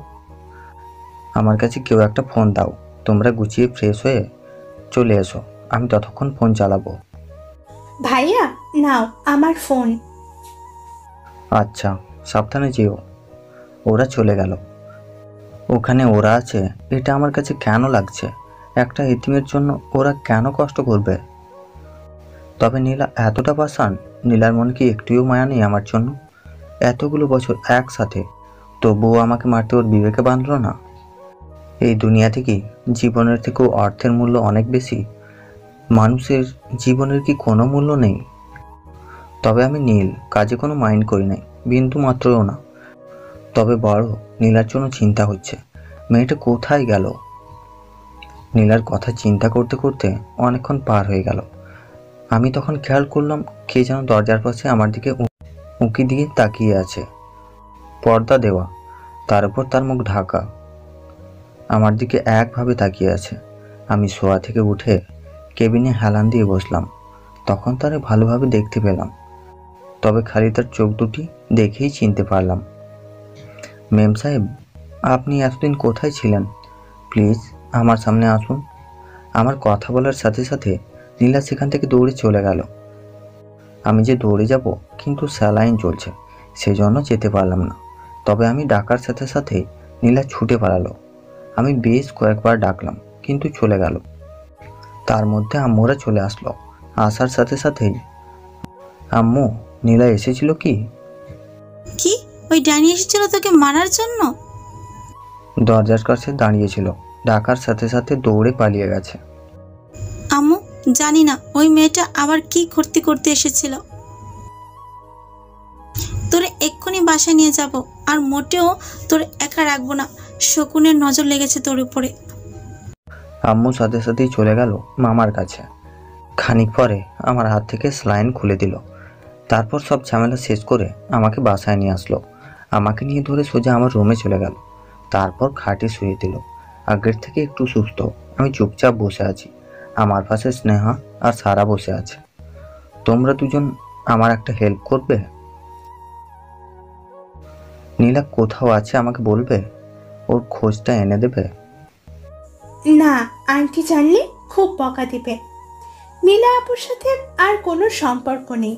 আমার কাছে কেউ একটা ফোন দাও। তোমরা গুছিয়ে ফ্রেশ হয়ে চলে এসো, আমি ততক্ষণ ফোন চালাবো। ভাইয়া নাও আমার ফোন। আচ্ছা, সাবধানে যেও। ওরা চলে গেল। ওখানে ওরা আছে এটা আমার কাছে কেন লাগছে? একটা এতিমের জন্য ওরা কেন কষ্ট করবে? তবে নীলা এতটা পাষাণ? নীলার মনে কি একটুও মায়া নেই আমার জন্য? এতগুলো বছর একসাথে, তবুও আমাকে মারতে ওর বিবেকে বাঁধলো না। এই দুনিয়া থেকে জীবনের থেকেও অর্থের মূল্য অনেক বেশি। মানুষের জীবনের কি কোনো মূল্য নেই? তবে আমি নীল কাজে কোনো মাইন্ড করি নাই, বিন্দু মাত্রও না। তবে বড় নীলার জন্য চিন্তা হচ্ছে, মেয়েটা কোথায় গেল? নীলার কথা চিন্তা করতে করতে অনেকক্ষণ পার হয়ে গেল। আমি তখন খেয়াল করলাম কে যেন দরজার পাশে আমার দিকে উঁকি দিয়ে তাকিয়ে আছে। পর্দা দেওয়া, তার উপর তার মুখ ঢাকা, আমার দিকে একভাবে তাকিয়ে আছে। আমি শোয়া থেকে উঠে কেবিনে হেলান দিয়ে বসলাম। তখন তারে ভালোভাবে দেখতে পেলাম, তবে খালি তার চোখ দুটি দেখেই চিনতে পারলাম। মেম সাহেব, আপনি এতদিন কোথায় ছিলেন? প্লিজ আমার সামনে আসুন। আমার কথা বলার সাথে সাথে নীলা সেখান থেকে দৌড়ে চলে গেল। আমি যে দৌড়ে যাব, কিন্তু স্যালাইন চলছে, সেজন্য যেতে পারলাম না। তবে আমি ডাকার সাথে সাথে নীলা ছুটে পালালো। আমি বেশ কয়েকবার ডাকলাম, কিন্তু চলে গেল। তার মধ্যে আম্মুরা চলে আসলো। আসার সাথে সাথেই, আম্মু, নীলা এসেছিল কি? কি ওই ডানি এসেছিল তোকে মারার জন্য? দরজার কাছে দাঁড়িয়েছিল, ডাকার সাথে সাথে দৌড়ে পালিয়ে গেছে। আম্মু, জানি না ওই মেয়েটা আবার কি করতে করতে এসেছিল। তোরে এক্ষুনি বাসায় নিয়ে যাব, আর মোটেও তোর একা রাখবো না। শকুনের নজর লেগেছে তোর উপরে। আম্মু সাথে সাথেই চলে গেল মামার কাছে। খানিক পরে আমার হাত থেকে স্যালাইন খুলে দিল। তারপর সব ঝামেলা শেষ করে আমাকে বাসায় নিয়ে আসলো। আমাকে নিয়ে ধরে সোজা আমার রুমে চলে গেল। তারপর খাটে শুয়ে দিল। আগের থেকে একটু সুস্থ। আমি চুপচাপ বসে আছি। আমার পাশে স্নেহা আর সারা বসে আছে। তোমরা দুজন আমার একটা হেল্প করবে? নীলা কোথাও আছে আমাকে বলবে? ওর খোঁজটা এনে দেবে? না, আন্টি জানলে খুব বকা দিবে। নীলা আপুর সাথে আর কোনো সম্পর্ক নেই।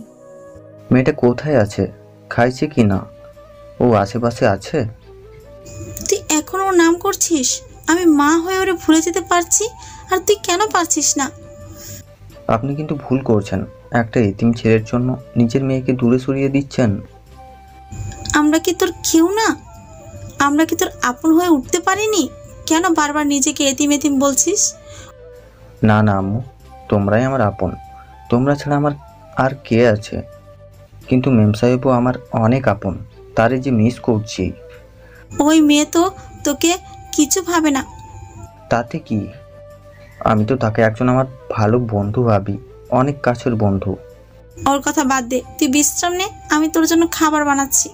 মেয়েটা কোথায় আছে? খাইছে কি না? ও আশেপাশে আছে? তুই এখনো ওর নাম করছিস? আমি মা হয়ে ওরে ভুলে যেতে পারছি, আর তুই কেন পারছিস না? আপনি কিন্তু ভুল করছেন। একটা এতিম ছেলের জন্য নিজের মেয়েকে দূরে সরিয়ে দিচ্ছেন। আমরা কি তোর কেউ না? আমরা কি তোর আপন হয়ে উঠতে পারিনি? কেন বারবার নিজেকে এতিম এতিম বলছিস? না না আম্মু, তোমরাই আমার আপন। তোমরা ছাড়া আমার আর কে আছে? কিন্তু মেম সাহেবও আমার অনেক আপন, তারে যে মিস করছি। ওই মেয়ে তো তোকে কিছু ভাবে না। তাতে কি? আমি তো তাকে একজন আমার ভালো বন্ধু ভাবি, অনেক কাছের বন্ধু। ওর কথা বাদ দে, তুই বিশ্রাম নে, আমি তোর জন্য খাবার বানাচ্ছি।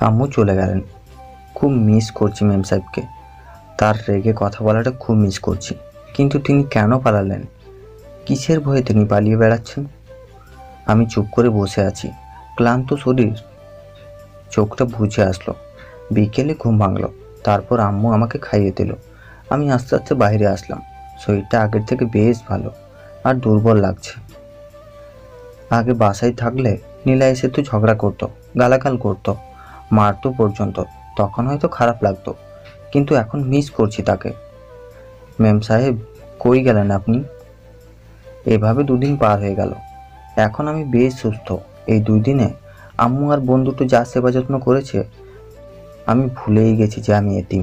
আম্মু চলে গেলেন। খুব মিস করছি মেম সাহেবকে। তার রেগে কথা বলাটা খুব মিস করছি। কিন্তু তিনি কেন পালালেন? কিসের ভয়ে তিনি পালিয়ে বেড়াচ্ছেন? আমি চুপ করে বসে আছি, ক্লান্ত শরীর, চোখটা বুঝে আসলো। বিকেলে ঘুম ভাঙলো, তারপর আম্মু আমাকে খাইয়ে দিল। আমি আস্তে আস্তে বাইরে আসলাম। শরীরটা আগের থেকে বেশ ভালো, আর দুর্বল লাগছে। আগে বাসায় থাকলে নীলা এসে তো ঝগড়া করতো, গালাগাল করতো, মারতো পর্যন্ত, তখন হয়তো খারাপ লাগতো, কিন্তু এখন মিস করছি তাকে। মেম সাহেব, কই গেলেন আপনি? এভাবে 2 দিন পার হয়ে গেল। এখন আমি বেশ সুস্থ। এই 2 দিনে আম্মু আর বোন দুটো যা সেবা যত্ন করেছে, আমি ভুলেই গেছি যে আমি এতিম।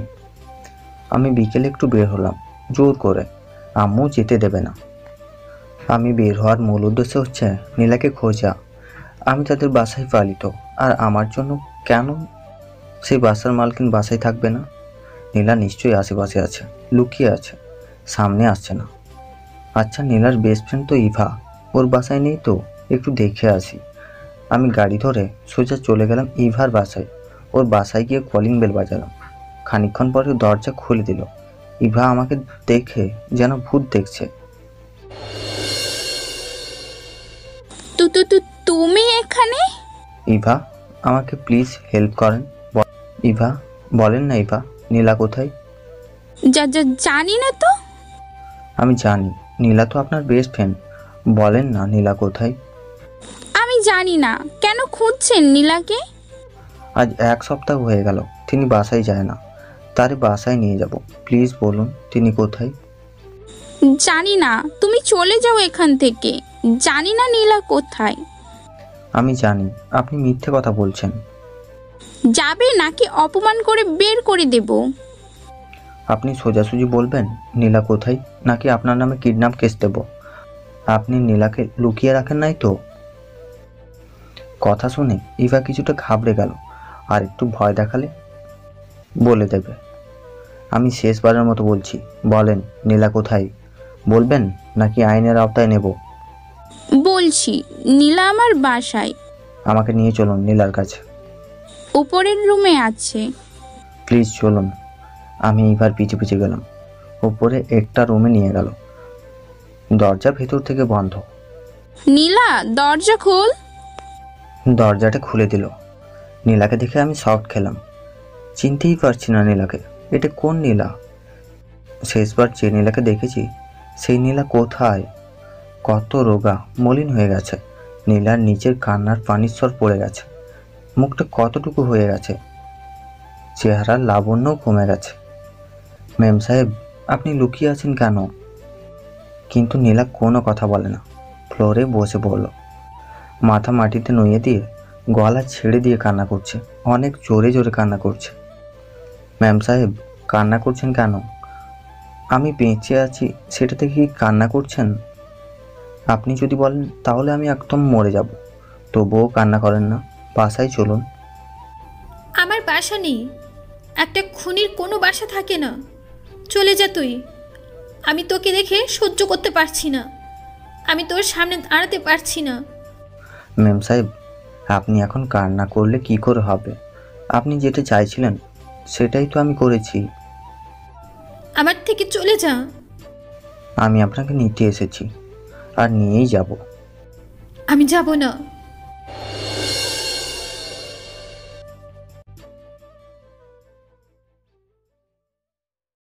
আমি বিকেলে একটু বের হলাম জোর করে, আম্মু যেতে দেবে না। আমি বের হওয়ার মূল উদ্দেশ্য হচ্ছে নীলাকে খোঁজা। আমি তাদের বাসায় পালিত, আর আমার জন্য কেন সেই বাসার মালকিন বাসায় থাকবে না? নীলা নিশ্চয়ই আশেপাশে আছে, লুকিয়ে আছে, সামনে আসছে না। আচ্ছা, নীলার বেস্ট ফ্রেন্ড তো ইভা, ওর বাসায় নেই তো? একটু দেখে আসি। আমি গাড়ি ধরে সোজা চলে গেলাম ইভার বাসায়। ওর বাসায় গিয়ে কলিং বেল বাজালাম। খানিকক্ষণ পরে দরজা খুলে দিল। ইভা আমাকে দেখে যেন ভূত দেখছে। তুমি এখানে? ইভা, আমাকে প্লিজ হেল্প করেন। ইভা, বলেন না ইভা, নীলা কোথায়? জানি না তো। আমি জানি, নীলা তো আপনার বেস্ট ফ্রেন্ড। বলেন না নীলা কোথায়? আমি জানি না। কেন খুঁজছেন নীলাকে? আজ 1 সপ্তাহ হয়ে গেল তিনি বাসায় যায় না। তারে বাসায় নিয়ে যাব, প্লিজ বলুন তিনি কোথায়? জানি না, তুমি চলে যাও এখান থেকে। জানি না নীলা কোথায়। আমি জানি, আপনি মিথ্যে কথা বলছেন। যাবে নাকি অপমান করে বের করে দেব? আপনি সোজাসুজি বলবেন নীলা কোথায়, নাকি আপনার নামে কিডন্যাপ কেস দেব? আপনি নীলাকে লুকিয়ে রাখেন নাই তো? কথা শুনে ইভা কিছুটা ঘাবড়ে গেল, আর একটু ভয় দেখালে বলে দেবে। আমি শেষবারের মতো বলছি, বলেন নীলা কোথায়? বলবেন নাকি আইনের আওতায় নেব? বলছি, নীলা আমার বাসায়। আমাকে নিয়ে চলুন নীলার কাছে। উপরের রুমে আছে। প্লিজ চলুন। আমি এবার পিছে পিছে গেলাম। উপরে একটা রুমে নিয়ে গেল। দরজা ভেতর থেকে বন্ধ। নীলা, দরজা খোল। দরজাটা খুলে দিল। নীলাকে দেখে আমি শক খেলাম। চিনতেই পারছি না নীলাকে। এটা কোন নীলা? শেষবার যে নীলাকে দেখেছি সেই নীলা কোথায়? কত রোগা, মলিন হয়ে গেছে। নীলার নিচের কান্নার পানির স্বর পড়ে গেছে। মুখটা কতটুকু হয়ে গেছে, চেহারার লাবণ্যও কমে গেছে। মেম সাহেব, আপনি লুকিয়ে আছেন কেন? কিন্তু নীলা কোনো কথা বলে না, ফ্লোরে বসে পড়ল। মাথা মাটিতে নুয়ে দিয়ে গলা ছেড়ে দিয়ে কান্না করছে, অনেক জোরে জোরে কান্না করছে। ম্যাম সাহেব, কান্না করছেন কেন? আমি বেঁচে আছি সেটা থেকে কি কান্না করছেন? আপনি যদি বলেন তাহলে আমি একদম মরে যাব, তবুও কান্না করেন না। বাসায় চলুন। আমার বাসা নেই। একটা খুনির কোনো বাসা থাকে না। চলে যা তুই। আমি তোকে দেখে সহ্য করতে পারছি না। আমি তোর সামনে দাঁড়াতে পারছি না। ম্যাম সাহেব, আপনি এখন কান্না করলে কি করে হবে? আপনি যেটা চাইছিলেন সেটাই তো আমি করেছি। আমার থেকে চলে যা। আমি আপনাকে নিতে এসেছি, আর নিয়েই যাব। আমি যাব না।